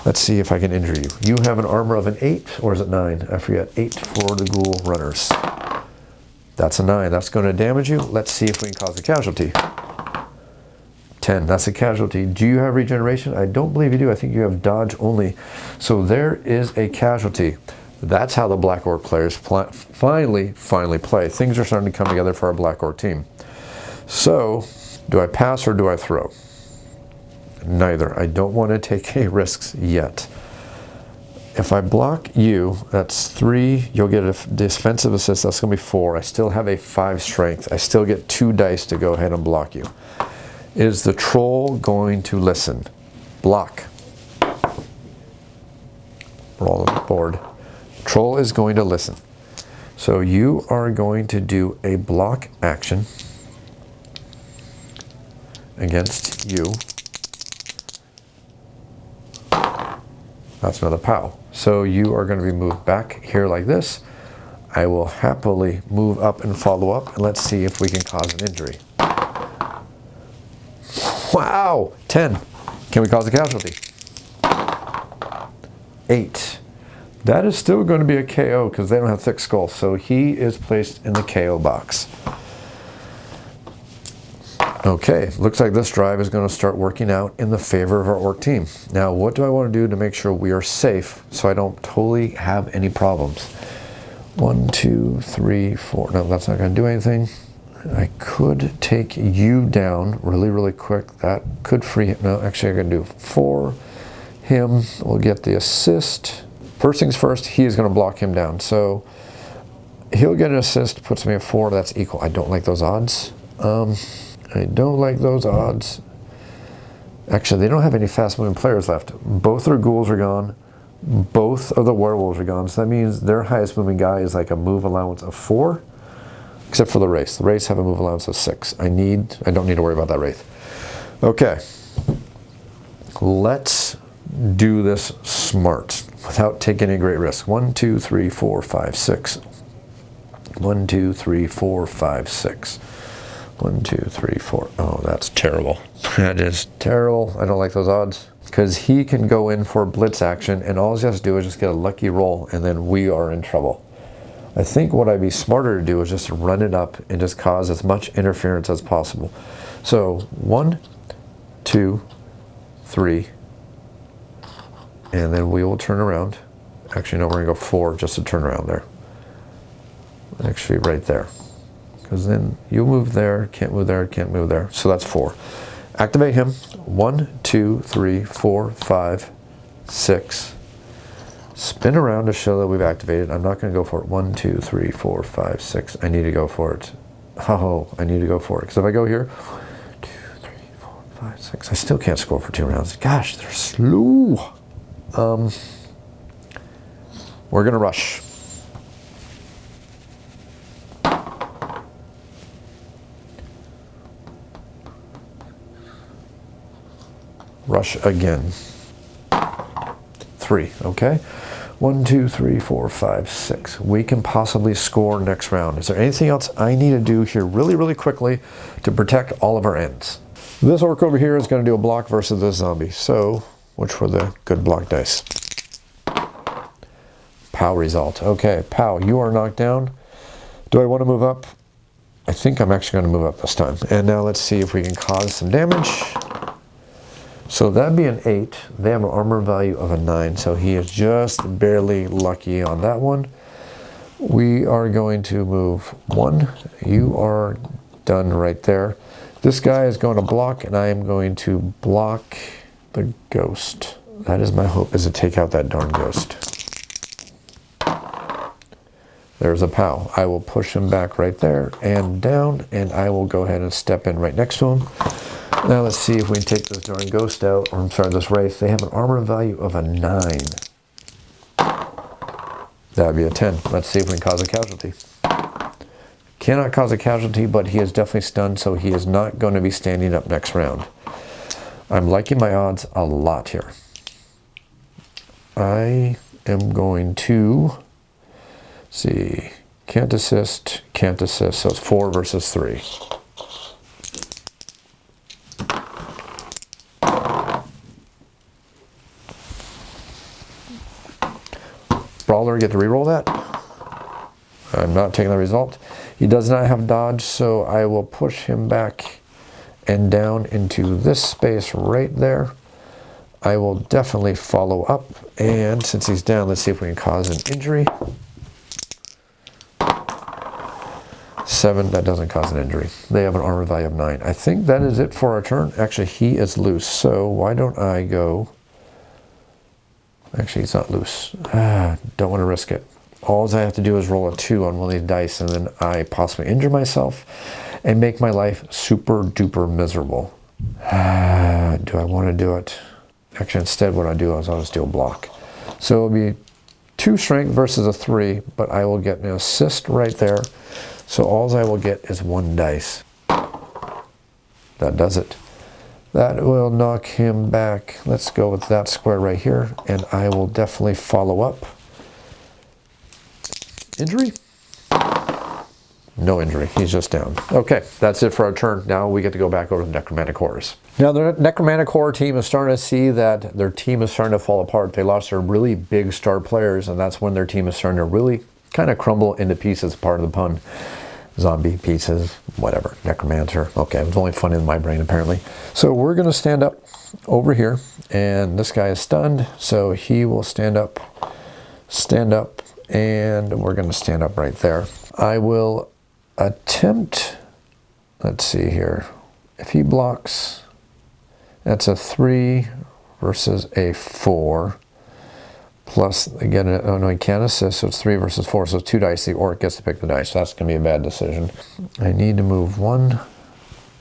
Let's see if I can injure you. You have an armor of an 8, or is it 9? I forget. 8 for the ghoul runners. That's a 9. That's going to damage you. Let's see if we can cause a casualty. 10. That's a casualty. Do you have regeneration? I don't believe you do. I think you have dodge only. So there is a casualty. That's how the Black Orc players finally play. Things are starting to come together for our Black Orc team. So, do I pass or do I throw? Neither. I don't want to take any risks yet. If I block you, that's 3. You'll get a defensive assist. That's going to be 4. I still have a 5 strength. I still get 2 dice to go ahead and block you. Is the troll going to listen? Block. Roll on the board. Troll is going to listen. So you are going to do a block action against you. That's another POW. So you are going to be moved back here like this. I will happily move up and follow up, and let's see if we can cause an injury. Wow! 10. Can we cause a casualty? 8. That is still going to be a KO because they don't have thick skulls. So he is placed in the KO box. Okay, looks like this drive is going to start working out in the favor of our orc team. Now, what do I want to do to make sure we are safe so I don't totally have any problems? 1, 2, 3, 4. No, that's not going to do anything. I could take you down really, really quick. That could free him. No, actually, I'm going to do 4. Him will get the assist. First things first, he is going to block him down. So he'll get an assist, puts me at 4. That's equal. I don't like those odds. I don't like those odds. Actually, they don't have any fast-moving players left. Both their ghouls are gone. Both of the werewolves are gone. So that means their highest moving guy is like a move allowance of 4, except for the Wraiths. The Wraiths have a move allowance of 6. I don't need to worry about that Wraith. Okay. Let's do this smart without taking any great risk. 1, 2, 3, 4, 5, 6. 1, 2, 3, 4, 5, 6. 1, 2, 3, 4. Oh, that's terrible. That is terrible. I don't like those odds. Because he can go in for a blitz action, and all he has to do is just get a lucky roll, and then we are in trouble. I think what I'd be smarter to do is just run it up and just cause as much interference as possible. So 1, 2, 3, and then we will turn around. Actually, no, we're going to go 4 just to turn around there. Actually, right there. Because then you move there, can't move there, can't move there. So that's 4. Activate him. 1, 2, 3, 4, 5, 6. Spin around to show that we've activated. I'm not going to go for it. 1, 2, 3, 4, 5, 6. I need to go for it. Oh, I need to go for it. Because if I go here, 1, 2, 3, 4, 5, 6. I still can't score for 2 rounds. Gosh, they're slow. We're going to rush. Rush again. 3, okay? 1, 2, 3, 4, 5, 6. We can possibly score next round. Is there anything else I need to do here really, really quickly to protect all of our ends? This orc over here is going to do a block versus this zombie. So, which were the good block dice? POW result. Okay, POW, you are knocked down. Do I want to move up? I think I'm actually going to move up this time. And now let's see if we can cause some damage. So that'd be an 8. They have an armor value of a 9, so he is just barely lucky on that one. We are going to move 1. You are done right there. This guy is going to block, and I am going to block the ghost. That is my hope, is to take out that darn ghost. There's a POW. I will push him back right there and down, and I will go ahead and step in right next to him. Now let's see if we can take this darn ghost out, or I'm sorry, this Wraith. They have an armor value of a 9. That would be a 10. Let's see if we can cause a casualty. Cannot cause a casualty, but he is definitely stunned, so he is not going to be standing up next round. I'm liking my odds a lot here. I am going to see, can't assist, so it's 4 versus 3. Brawler, get to reroll that. I'm not taking the result. He does not have dodge, so I will push him back and down into this space right there. I will definitely follow up, and since he's down, let's see if we can cause an injury. 7, that doesn't cause an injury. They have an armor value of 9. I think that is it for our turn. Actually, he is loose, so why don't I go... Actually, he's not loose. Don't want to risk it. All I have to do is roll a 2 on one of these dice, and then I possibly injure myself and make my life super duper miserable. Do I want to do it? Actually, instead what I do is I'll just do a block. So it'll be 2 strength versus a 3, but I will get an assist right there. So all I will get is 1 dice. That does it. That will knock him back. Let's go with that square right here, and I will definitely follow up. Injury. No injury. He's just down. Okay, that's it for our turn. Now we get to go back over to the Necromantic Horrors. Now the Necromantic Horror team is starting to see that their team is starting to fall apart. They lost their really big star players, and that's when their team is starting to really kind of crumble into pieces, part of the pun. Zombie pieces, whatever. Necromancer. Okay, it was only funny in my brain apparently. So we're going to stand up over here, and this guy is stunned, so he will stand up, and we're going to stand up right there. I will attempt, let's see here, if he blocks, that's a 3 versus a 4, plus, again, oh no, he can't assist, so it's 3 versus 4, so it's 2 dice. The orc gets to pick the dice, so that's going to be a bad decision. I need to move 1,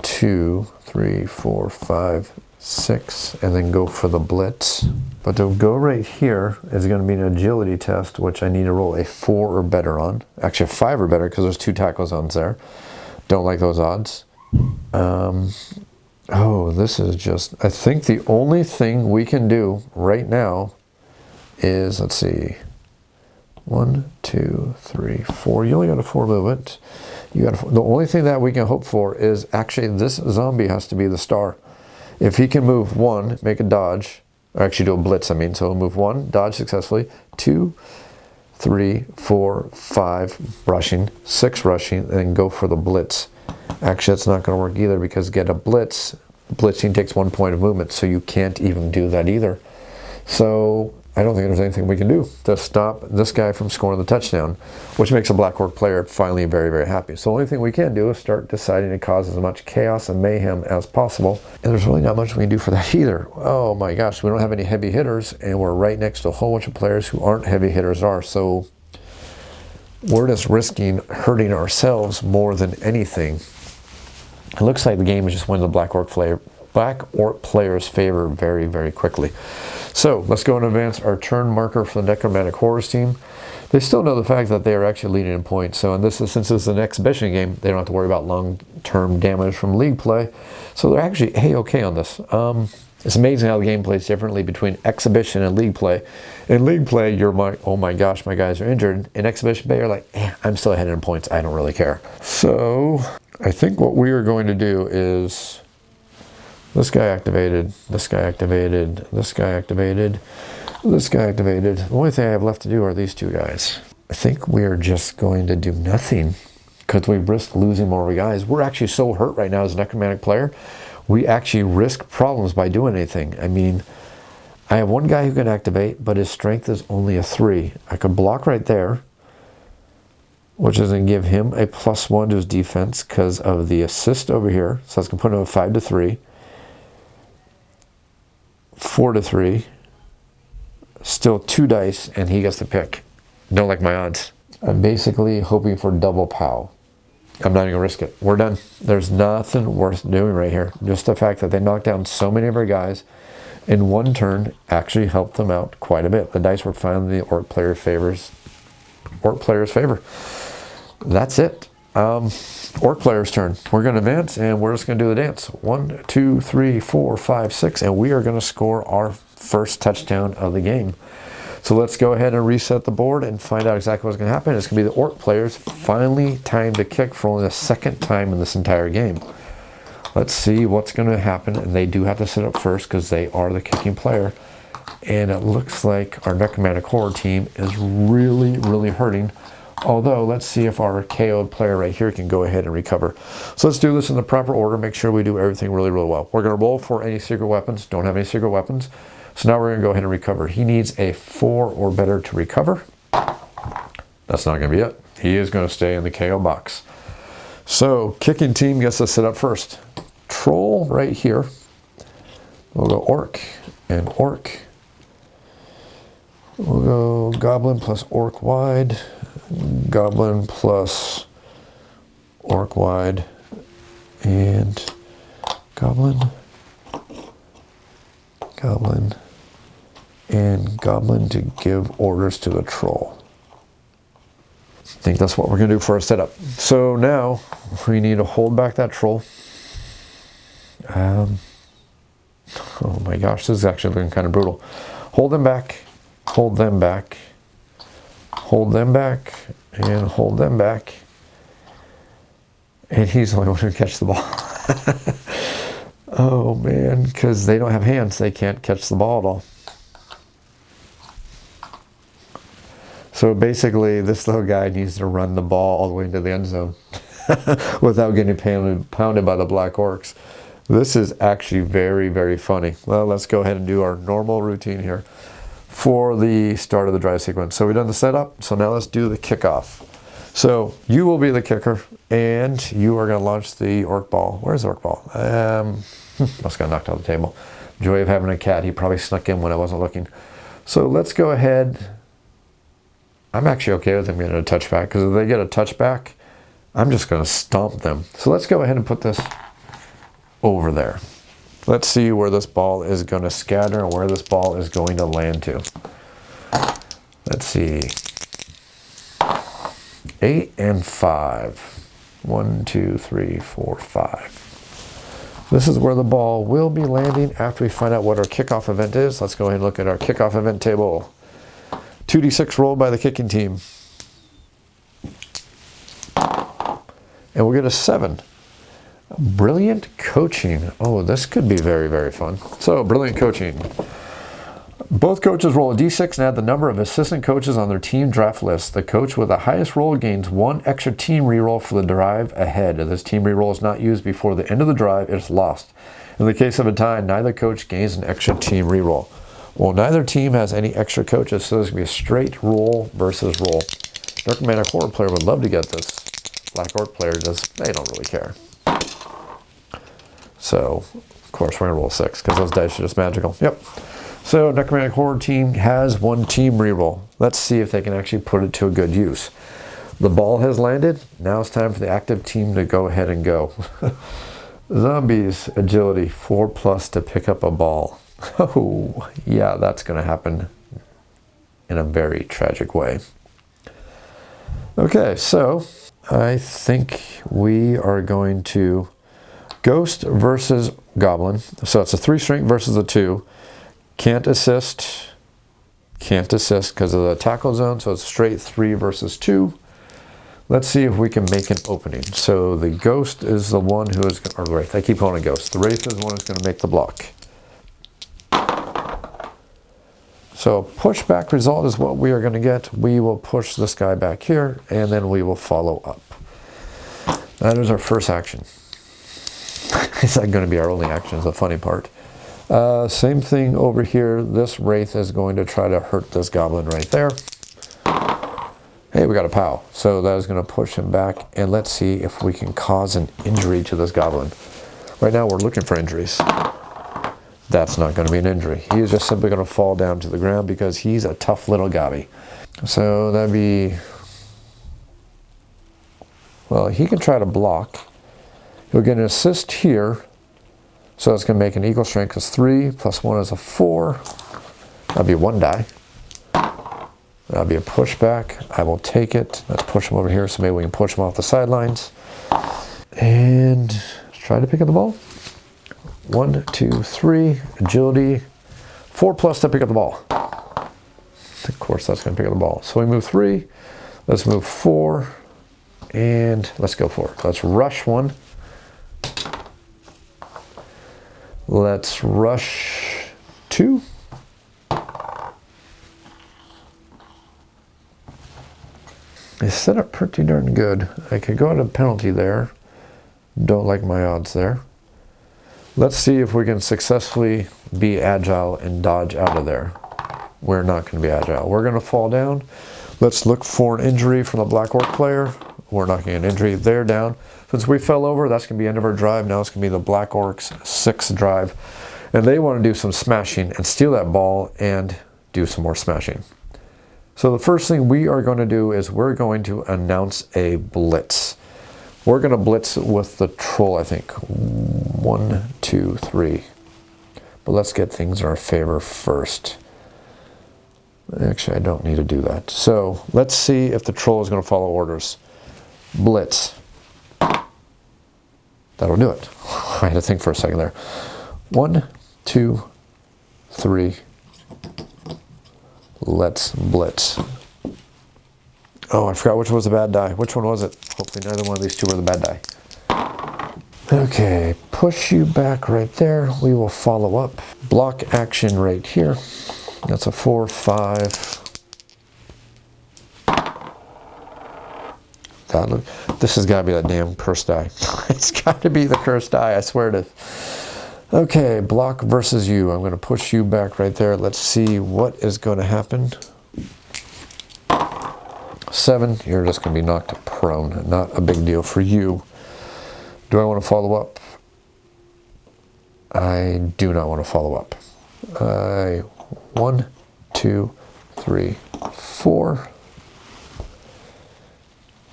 2, 3, 4, 5, 6, and then go for the blitz. But to go right here is going to be an agility test, which I need to roll a 4 or better on. Actually, a 5 or better, because there's 2 tackle zones there. Don't like those odds. Oh, this is just, I think the only thing we can do right now is, let's see, 1, 2, 3, 4. You only got a 4 movement. You got the only thing that we can hope for is actually this zombie has to be the star. If he can move 1, make a dodge, or actually do a blitz, I mean, so he'll move 1, dodge successfully, 2, 3, 4, 5 rushing, 6 rushing, and then go for the blitz. Actually, that's not going to work either, because get a blitz, blitzing takes 1 point of movement, so you can't even do that either. So I don't think there's anything we can do to stop this guy from scoring the touchdown, which makes a Black Orc player finally very, very happy. So the only thing we can do is start deciding to cause as much chaos and mayhem as possible. And there's really not much we can do for that either. Oh my gosh, we don't have any heavy hitters, and we're right next to a whole bunch of players who aren't heavy hitters are. So we're just risking hurting ourselves more than anything. It looks like the game is just winning the Black Orc player's favor very, very quickly. So let's go and advance our turn marker for the Necromantic Horrors team. They still know the fact that they are actually leading in points. So and since this is an exhibition game, they don't have to worry about long-term damage from league play. So they're actually A-okay on this. It's amazing how the game plays differently between exhibition and league play. In league play, you're like, oh my gosh, my guys are injured. In exhibition play, you're like, I'm still ahead in points. I don't really care. So I think what we are going to do is this guy activated, this guy activated, this guy activated, this guy activated. The only thing I have left to do are these 2 guys. I think we are just going to do nothing because we risk losing more guys. We're actually so hurt right now as a Necromantic player. We actually risk problems by doing anything. I mean, I have 1 guy who can activate, but his strength is only a 3. I could block right there, which is going to give him a +1 to his defense because of the assist over here. So that's going to put him at 5 to 3. 4 to 3, still 2 dice, and he gets to pick. Don't like my odds. I'm basically hoping for double POW. I'm not even gonna risk it. We're done. There's nothing worth doing right here. Just the fact that they knocked down so many of our guys in 1 turn actually helped them out quite a bit. The dice were finally the Orc player's favor. That's it. Orc player's turn. We're going to advance, and we're just going to do the dance. 1, 2, 3, 4, 5, 6, and we are going to score our first touchdown of the game. So let's go ahead and reset the board and find out exactly what's going to happen. It's going to be the Orc players finally time to kick for only the 2nd time in this entire game. Let's see what's going to happen, and they do have to sit up first because they are the kicking player. And it looks like our Necromantic Horror team is really, really hurting. Although, let's see if our KO'd player right here can go ahead and recover. So let's do this in the proper order. Make sure we do everything really, really well. We're going to roll for any secret weapons. Don't have any secret weapons. So now we're going to go ahead and recover. He needs a 4 or better to recover. That's not going to be it. He is going to stay in the KO box. So kicking team gets to sit up first. Troll right here. We'll go Orc and Orc. We'll go Goblin plus Orc wide. Goblin plus Orc wide, and Goblin, and Goblin to give orders to the Troll. I think that's what we're going to do for our setup. So now we need to hold back that Troll. Oh my gosh, this is actually looking kind of brutal. Hold them back, hold them back. Hold them back, and hold them back, And he's the only one who catches the ball. Oh man, because they don't have hands, they can't catch the ball at all. So basically, this little guy needs to run the ball all the way into the end zone without getting pounded by the Black Orcs. This is actually very, very funny. Well, let's go ahead and do our normal routine here for the start of the drive sequence. So we've done the setup, so now let's do the kickoff. So you will be the kicker, and you are going to launch the orc ball. Where's the orc ball? Must got knocked off the table. Joy of having a cat. He probably snuck in when I wasn't looking. So let's go ahead. I'm actually okay with them getting a touchback, because if they get a touchback, I'm just going to stomp them. So let's go ahead and put this over there. Let's see where this ball is going to scatter and where this ball is going to land to. Let's see. 8 and 5. 1, 2, 3, 4, 5. This is where the ball will be landing after we find out what our kickoff event is. Let's go ahead and look at our kickoff event table. 2d6 rolled by the kicking team. And we'll get a 7. Brilliant coaching. Oh, this could be very, very fun. So, brilliant coaching. Both coaches roll a d6 and add the number of assistant coaches on their team draft list. The coach with the highest roll gains 1 extra team reroll for the drive ahead. If this team reroll is not used before the end of the drive, it is lost. In the case of a tie, neither coach gains an extra team reroll. Well, neither team has any extra coaches, so there's going to be a straight roll versus roll. Necromantic Horror player would love to get this. Black Orc player they don't really care. So, of course, we're going to roll 6, because those dice are just magical. Yep. So, Necromantic Horror team has 1 team reroll. Let's see if they can actually put it to a good use. The ball has landed. Now it's time for the active team to go ahead and go. Zombies, agility, 4+ to pick up a ball. Oh, yeah, that's going to happen in a very tragic way. Okay, so I think we are going to Ghost versus Goblin. So it's a 3 strength versus a 2. Can't assist because of the tackle zone, so it's straight 3 versus 2. Let's see if we can make an opening. So the Ghost is the one who is, or Wraith, I keep calling it Ghost. The Wraith is the one who's going to make the block. So pushback result is what we are going to get. We will push this guy back here, and then we will follow up. That is our first action. Is that going to be our only action is the funny part. Same thing over here. This Wraith is going to try to hurt this Goblin right there. Hey, we got a POW. So that is going to push him back, and let's see if we can cause an injury to this Goblin. Right now we're looking for injuries. That's not going to be an injury. He is just simply going to fall down to the ground because he's a tough little gobby. So that'd be... Well, he can try to block. He'll get an assist here. So that's going to make an equal strength because 3 plus 1 is a 4. That'll be 1 die. That'll be a pushback. I will take it. Let's push him over here so maybe we can push him off the sidelines. And try to pick up the ball. 1, 2, 3. Agility. 4+ to pick up the ball. Of course, that's going to pick up the ball. So we move 3. Let's move 4. And let's go for it. Let's rush 1. Let's rush 2. It's set up pretty darn good. I could go at a penalty there. Don't like my odds there. Let's see if we can successfully be agile and dodge out of there. We're not going to be agile. We're going to fall down. Let's look for an injury from the Black Orc player. We're not getting an injury. They're down. Since we fell over, that's going to be the end of our drive. Now it's going to be the Black Orcs' 6th drive. And they want to do some smashing and steal that ball and do some more smashing. So the first thing we are going to do is we're going to announce a blitz. We're going to blitz with the troll, I think. 1, 2, 3. But let's get things in our favor first. Actually, I don't need to do that. So let's see if the troll is going to follow orders. Blitz. That'll do it. I had to think for a second there. 1, 2, 3. Let's blitz. Oh, I forgot which was the bad die. Which one was it? Hopefully neither one of these two were the bad die. Okay, push you back right there. We will follow up. Block action right here. That's a 4, 5. This has got to be that damn cursed die. It's got to be the cursed die, I swear it is. Okay, block versus you. I'm going to push you back right there. Let's see what is going to happen. 7, you're just going to be knocked prone. Not a big deal for you. Do I want to follow up? I do not want to follow up. 1, 2, 3, 4.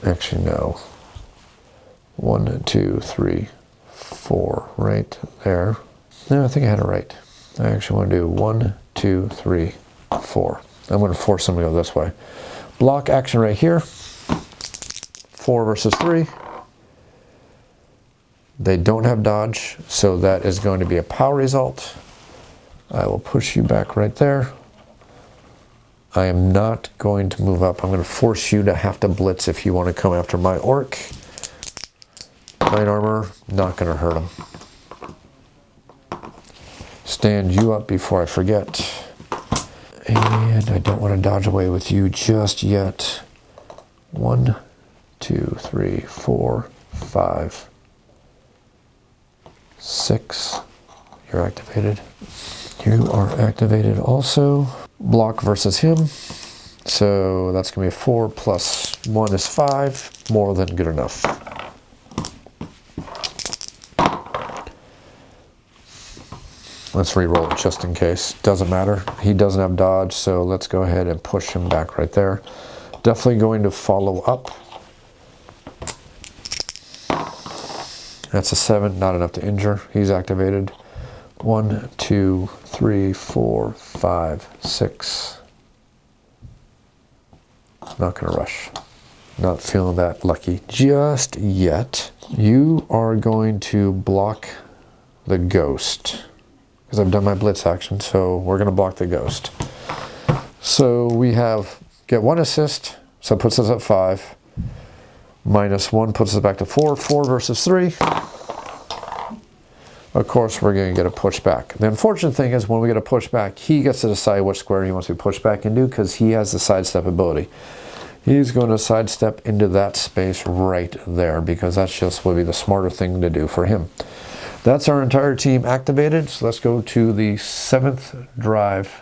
Actually, no. 1, 2, 3, 4, right there. No, I think I had it right. I actually want to do 1, 2, 3, 4. I'm going to force them to go this way. Block action right here. 4 versus 3. They don't have dodge, so that is going to be a power result. I will push you back right there. I am not going to move up. I'm going to force you to have to blitz if you want to come after my orc. 9 armor, not going to hurt him. Stand you up before I forget. And I don't want to dodge away with you just yet. 1, 2, 3, 4, 5, 6. You're activated. You are activated also. Block versus him. So that's going to be a 4 plus 1 is 5. More than good enough. Let's re-roll it just in case. Doesn't matter. He doesn't have dodge, so let's go ahead and push him back right there. Definitely going to follow up. That's a 7, not enough to injure. He's activated. 1, 2, 3, 4, 5, 6. Not going to rush. Not feeling that lucky just yet. You are going to block the ghost. Because I've done my blitz action, so we're going to block the ghost. So we get 1 assist, so it puts us at 5. Minus 1 puts us back to 4. 4 versus 3. Of course, we're going to get a pushback. The unfortunate thing is when we get a pushback, he gets to decide which square he wants to be pushed back into because he has the sidestep ability. He's going to sidestep into that space right there because that's just would be the smarter thing to do for him. That's our entire team activated. So let's go to the 7th drive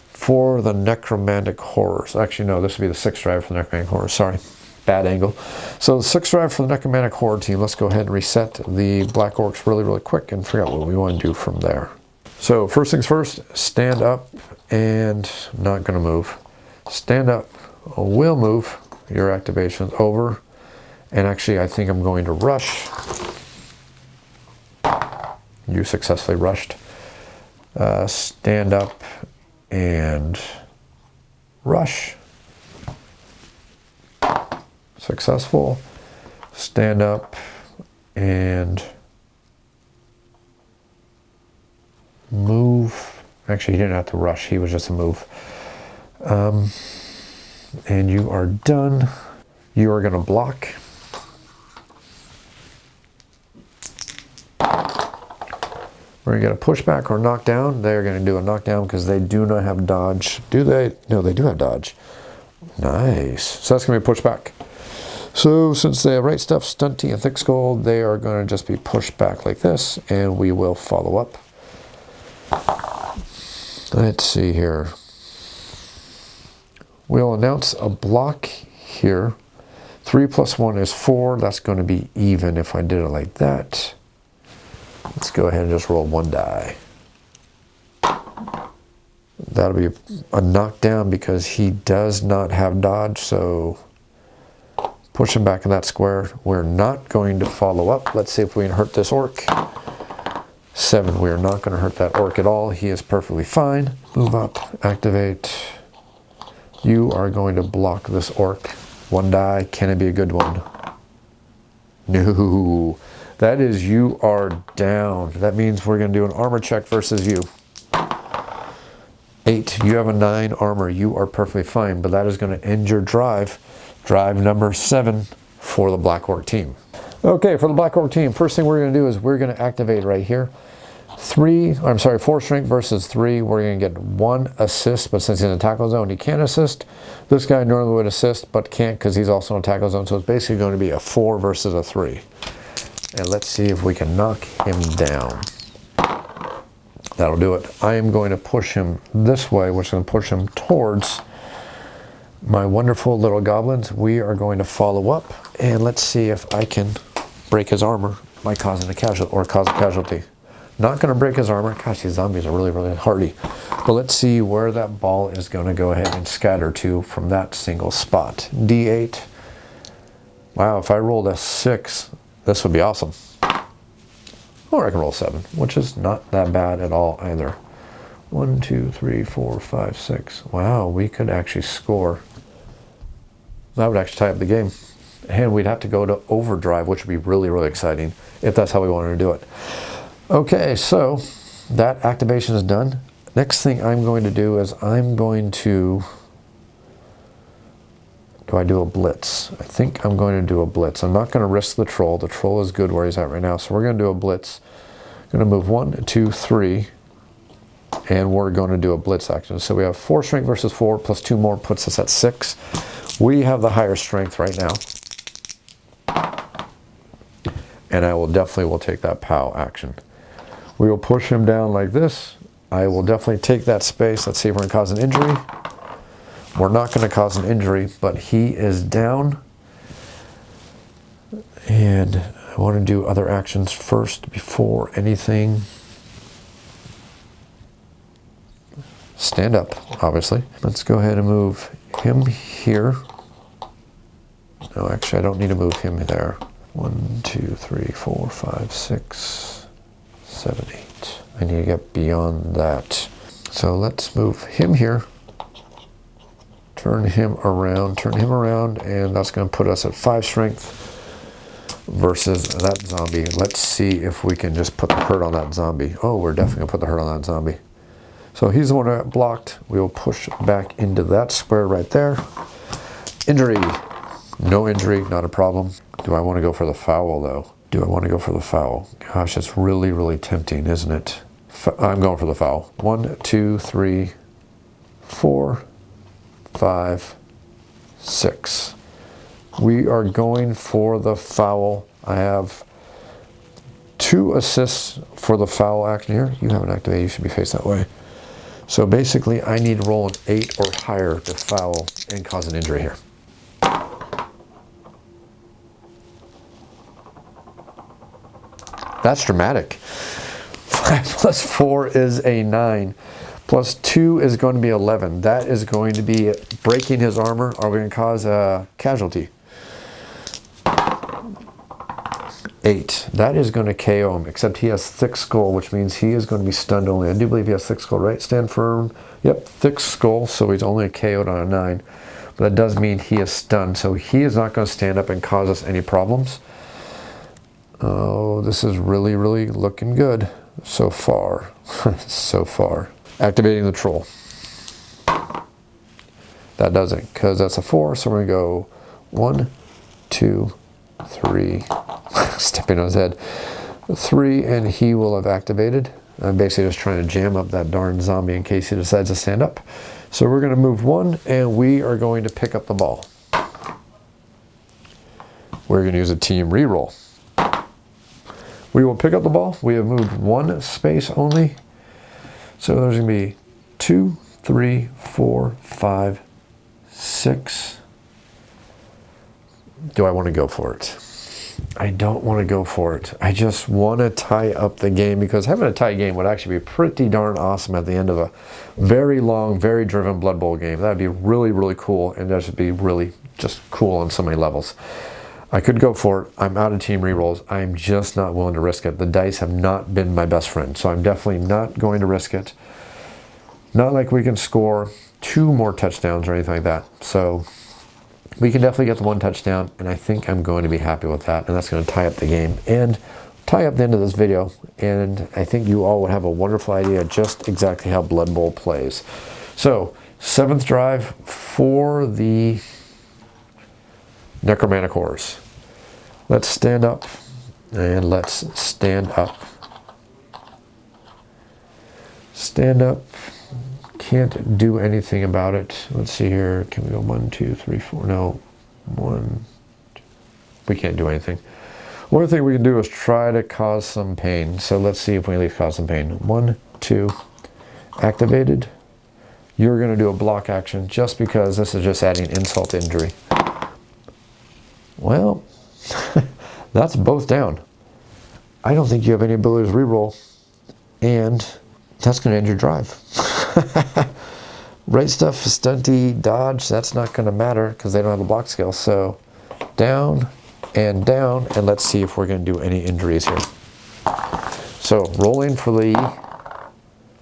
for the Necromantic Horrors. Actually, no, this would be the 6th drive for the Necromantic Horrors. Sorry. Bad angle. So the 6th drive for the Necromantic Horror team. Let's go ahead and reset the Black Orcs really quick and figure out what we want to do from there. So first things first, stand up and I'm not going to move. Stand up, will move. Your activation's over. And actually, I think I'm going to rush. You successfully rushed. Stand up and rush. Successful. Stand up and move. Actually, he didn't have to rush. He was just a move. And you are done. You are going to block. We're going to get a pushback or knockdown. They're going to do a knockdown because they do not have dodge. Do they? No, they do have dodge. Nice. So that's going to be a pushback. So since they have right stuff, stunty and thick skull, they are going to just be pushed back like this, and we will follow up. Let's see here. We'll announce a block here. 3 plus 1 is 4. That's going to be even if I did it like that. Let's go ahead and just roll 1 die. That'll be a knockdown because he does not have dodge, so push him back in that square. We're not going to follow up. Let's see if we can hurt this orc. 7, we are not going to hurt that orc at all. He is perfectly fine. Move up, activate. You are going to block this orc. 1 die, can it be a good one? No. That is, you are down. That means we're going to do an armor check versus you. 8, you have a 9 armor. You are perfectly fine, but that is going to end your drive. Drive number 7 for the Black Orc team. Okay, for the Black Orc team, first thing we're going to do is we're going to activate right here. 4 strength versus 3. We're going to get 1 assist, but since he's in a tackle zone, he can't assist. This guy normally would assist, but can't because he's also in a tackle zone. So it's basically going to be a 4 versus a 3. And let's see if we can knock him down. That'll do it. I am going to push him this way, which is going to push him towards my wonderful little goblins. We are going to follow up, and let's see if I can break his armor by causing a casualty, or cause a casualty. Not going to break his armor. Gosh, these zombies are really, really hardy. But let's see where that ball is going to go ahead and scatter to from that single spot. D8. Wow, if I rolled a 6, this would be awesome. Or I can roll 7, which is not that bad at all either. 1, 2, 3, 4, 5, 6. Wow, we could actually score. That would actually tie up the game. And we'd have to go to overdrive, which would be really, really exciting if that's how we wanted to do it. Okay, so that activation is done. Next thing I'm going to do is I'm going to... Do I do a blitz? I think I'm going to do a blitz. I'm not going to risk the troll. The troll is good where he's at right now. So we're going to do a blitz. I'm going to move 1, 2, 3. And we're going to do a blitz action. So we have 4 strength versus 4 plus 2 more puts us at 6. We have the higher strength right now. And I will definitely take that POW action. We will push him down like this. I will definitely take that space. Let's see if we're going to cause an injury. We're not going to cause an injury, but he is down. And I want to do other actions first before anything. Stand up, obviously. Let's go ahead and move him here. No, actually, I don't need to move him there. 1, 2, 3, 4, 5, 6, 7, 8. I need to get beyond that. So let's move him here. Turn him around, and that's going to put us at 5 strength versus that zombie. Let's see if we can just put the hurt on that zombie. Oh, we're definitely going to put the hurt on that zombie. So he's the one that got blocked. We will push back into that square right there. Injury. No injury, not a problem. Do I want to go for the foul, though? Do I want to go for the foul? Gosh, it's really, really tempting, isn't it? I'm going for the foul. 1, 2, 3, 4, 5, 6. We are going for the foul. I have 2 assists for the foul action here. You haven't activated. You should be faced that way. So basically, I need to roll an 8 or higher to foul and cause an injury here. That's dramatic. 5 plus 4 is a 9. Plus 2 is going to be 11. That is going to be breaking his armor. Are we going to cause a casualty? 8. That is going to KO him, except he has thick skull, which means he is going to be stunned only. I do believe he has thick skull, right? Stand firm. Yep, thick skull, so he's only KO'd on a 9. But that does mean he is stunned, so he is not going to stand up and cause us any problems. Oh, this is really, really looking good so far. So far. Activating the troll. That doesn't, because that's a 4, so we're going to go 1, 2, 3. Stepping on his head. 3, and he will have activated. I'm basically just trying to jam up that darn zombie in case he decides to stand up. So we're going to move 1, and we are going to pick up the ball. We're going to use a team re-roll. We will pick up the ball. We have moved 1 space only. So there's going to be 2, 3, 4, 5, 6. Do I want to go for it? I don't want to go for it. I just want to tie up the game, because having a tie game would actually be pretty darn awesome at the end of a very long, very driven Blood Bowl game. That would be really, really cool, and that should be really just cool on so many levels. I could go for it. I'm out of team rerolls. I'm just not willing to risk it. The dice have not been my best friend, so I'm definitely not going to risk it. Not like we can score 2 more touchdowns or anything like that. So we can definitely get the 1 touchdown, and I think I'm going to be happy with that, and that's going to tie up the game and tie up the end of this video. And I think you all would have a wonderful idea just exactly how Blood Bowl plays. So 7th drive for the Necromantic Horrors. Let's stand up, and let's stand up. Stand up. Can't do anything about it. Let's see here. Can we go 1, 2, 3, 4? No. 1. We can't do anything. One thing we can do is try to cause some pain. So let's see if we at least cause some pain. 1, 2. Activated. You're going to do a block action just because this is just adding insult to injury. Well, that's both down. I don't think you have any ability to reroll, and that's going to end your drive. Right stuff, stunty, dodge, that's not going to matter because they don't have the block skill. So down, and let's see if we're going to do any injuries here. So rolling for the,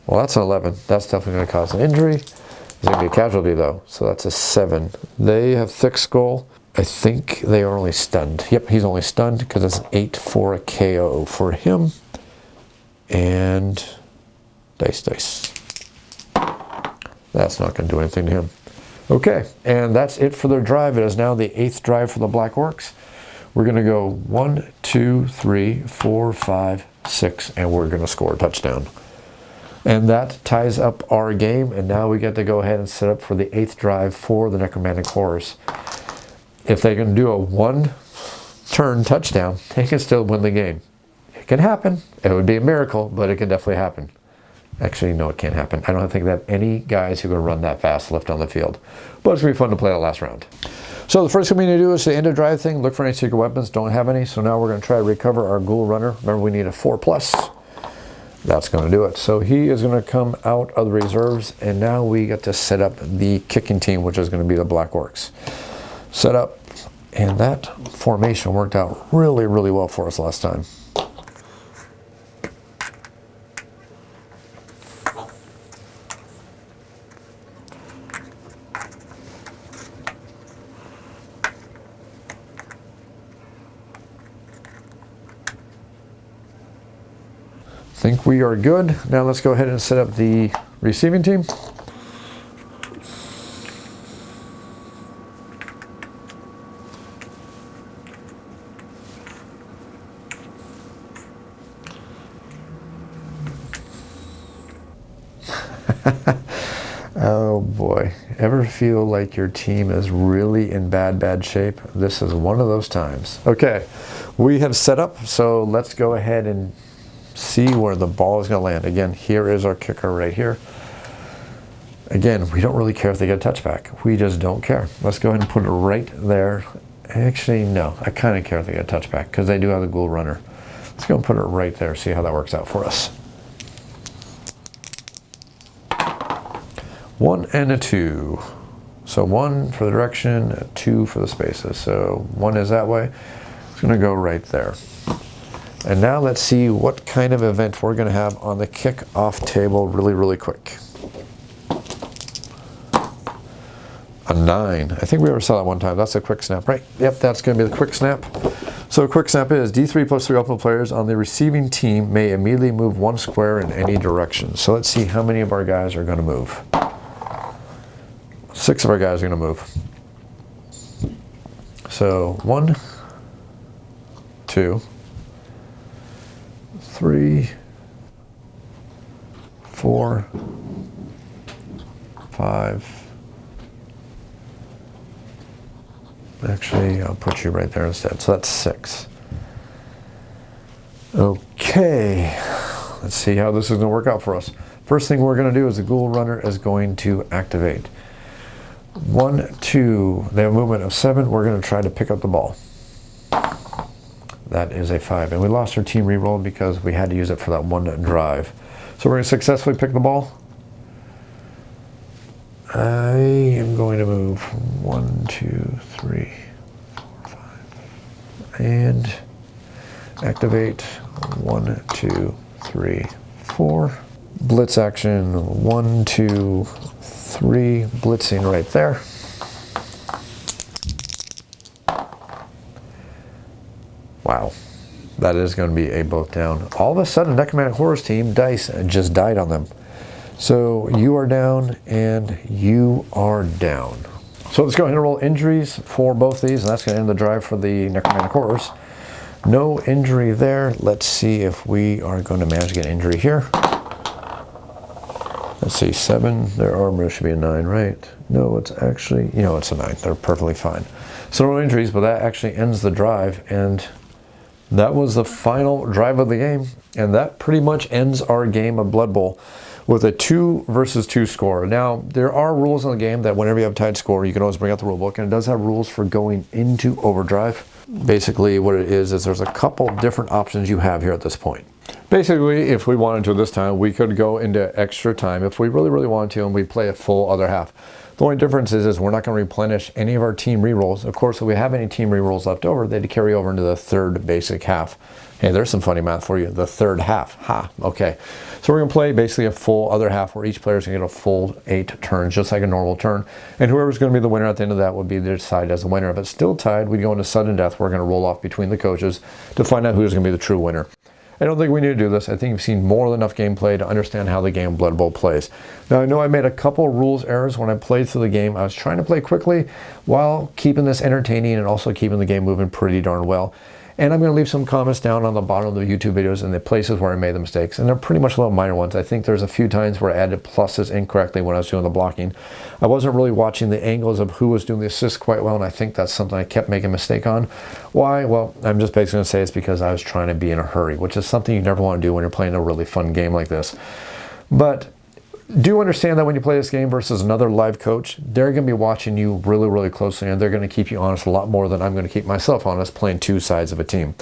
well, that's an 11. That's definitely going to cause an injury. It's going to be a casualty though, so that's a 7. They have thick skull. I think they are only stunned. Yep, he's only stunned because it's an 8 for a KO for him. And dice. That's not going to do anything to him. Okay, and that's it for their drive. It is now the 8th drive for the Black Orcs. We're going to go 1, 2, 3, 4, 5, 6, and we're going to score a touchdown. And that ties up our game, and now we get to go ahead and set up for the 8th drive for the Necromantic Horrors. If they can do a 1-turn touchdown, they can still win the game. It can happen. It would be a miracle, but it can definitely happen. Actually, no, it can't happen. I don't think they have any guys who can run that fast left on the field. But it's going to be fun to play the last round. So the first thing we need to do is the end of drive thing. Look for any secret weapons. Don't have any. So now we're going to try to recover our ghoul runner. Remember, we need a 4+. That's going to do it. So he is going to come out of the reserves. And now we get to set up the kicking team, which is going to be the Black Orcs. Set up. And that formation worked out really, really well for us last time. Think we are good. Now let's go ahead and set up the receiving team. Oh boy, ever feel like your team is really in bad shape? This is one of those times. Okay, we have set up, so let's go ahead and see where the ball is going to land. Again, here is our kicker right here. Again, we don't really care if they get a touchback. We just don't care. Let's go ahead and put it right there. Actually, no, I kind of care if they get a touchback because they do have the ghoul runner. Let's go and put it right there, see how that works out for us. 1 and a 2. So 1 for the direction, 2 for the spaces. So 1 is that way. It's going to go right there. And now let's see what kind of event we're going to have on the kick-off table really quick. A 9. I think we ever saw that one time. That's a quick snap, right? Yep, that's going to be the quick snap. So a quick snap is D3 plus 3 ultimate players on the receiving team may immediately move 1 square in any direction. So let's see how many of our guys are going to move. 6 of our guys are going to move. So 1, 2, 3, 4, 5. Actually, I'll put you right there instead. So that's 6. Okay, let's see how this is going to work out for us. First thing we're going to do is the ghoul runner is going to activate. 1, 2. They have a movement of 7. We're going to try to pick up the ball. That is a 5. And we lost our team reroll because we had to use it for that 1 drive. So we're going to successfully pick the ball. I am going to move 1, 2, 3, 4, 5. And activate 1, 2, 3, 4. Blitz action 1, 2, 3. Blitzing right there. Wow, that is going to be a both down. All of a sudden, Necromantic Horrors team, dice just died on them. So you are down and you are down. So let's go ahead and roll injuries for both these, and that's going to end the drive for the Necromantic Horrors. No injury there. Let's see if we are going to manage to get an injury here. Let's see, 7. Their armor should be a 9, right? No, it's actually, you know, it's a 9. They're perfectly fine. So no injuries, but that actually ends the drive, and that was the final drive of the game, and that pretty much ends our game of Blood Bowl with a 2 versus 2 score. Now, there are rules in the game that whenever you have a tied score, you can always bring out the rule book, and it does have rules for going into overdrive. Basically, what it is there's a couple different options you have here at this point. Basically, if we wanted to this time, we could go into extra time if we really, really wanted to, and we'd play a full other half. The only difference is we're not going to replenish any of our team rerolls. Of course, if we have any team rerolls left over, they'd carry over into the third basic half. Hey, there's some funny math for you. The third half. Ha, okay. So we're going to play basically a full other half where each player is going to get a full 8 turns, just like a normal turn. And whoever's going to be the winner at the end of that would be decided as the winner. If it's still tied, we go into sudden death. We're going to roll off between the coaches to find out who's going to be the true winner. I don't think we need to do this. I think you've seen more than enough gameplay to understand how the game Blood Bowl plays. Now, I know I made a couple rules errors when I played through the game. I was trying to play quickly while keeping this entertaining and also keeping the game moving pretty darn well. And I'm going to leave some comments down on the bottom of the YouTube videos and the places where I made the mistakes. And they're pretty much little minor ones. I think there's a few times where I added pluses incorrectly when I was doing the blocking. I wasn't really watching the angles of who was doing the assists quite well, and I think that's something I kept making a mistake on. Why? Well, I'm just basically going to say it's because I was trying to be in a hurry, which is something you never want to do when you're playing a really fun game like this. But do understand that when you play this game versus another live coach, they're going to be watching you really, really closely, and they're going to keep you honest a lot more than I'm going to keep myself honest playing 2 sides of a team.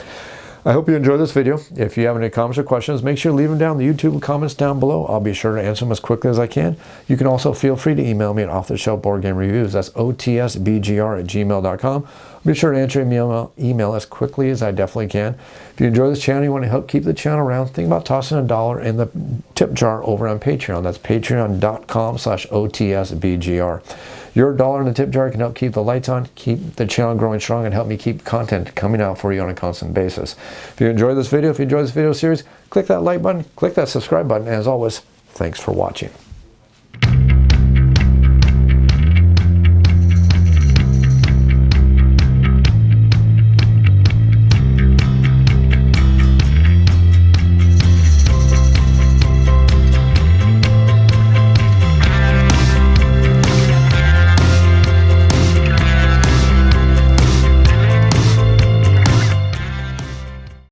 I hope you enjoyed this video. If you have any comments or questions, make sure to leave them down in the YouTube comments down below. I'll be sure to answer them as quickly as I can. You can also feel free to email me at off-the-shelf-board-game-reviews. That's otsbgr@gmail.com. Be sure to answer your email as quickly as I definitely can. If you enjoy this channel, you want to help keep the channel around, think about tossing $1 in the tip jar over on Patreon. That's patreon.com/otsbgr. Your $1 in the tip jar can help keep the lights on, keep the channel growing strong, and help me keep content coming out for you on a constant basis. If you enjoyed this video, if you enjoyed this video series, click that like button, click that subscribe button, and as always, thanks for watching.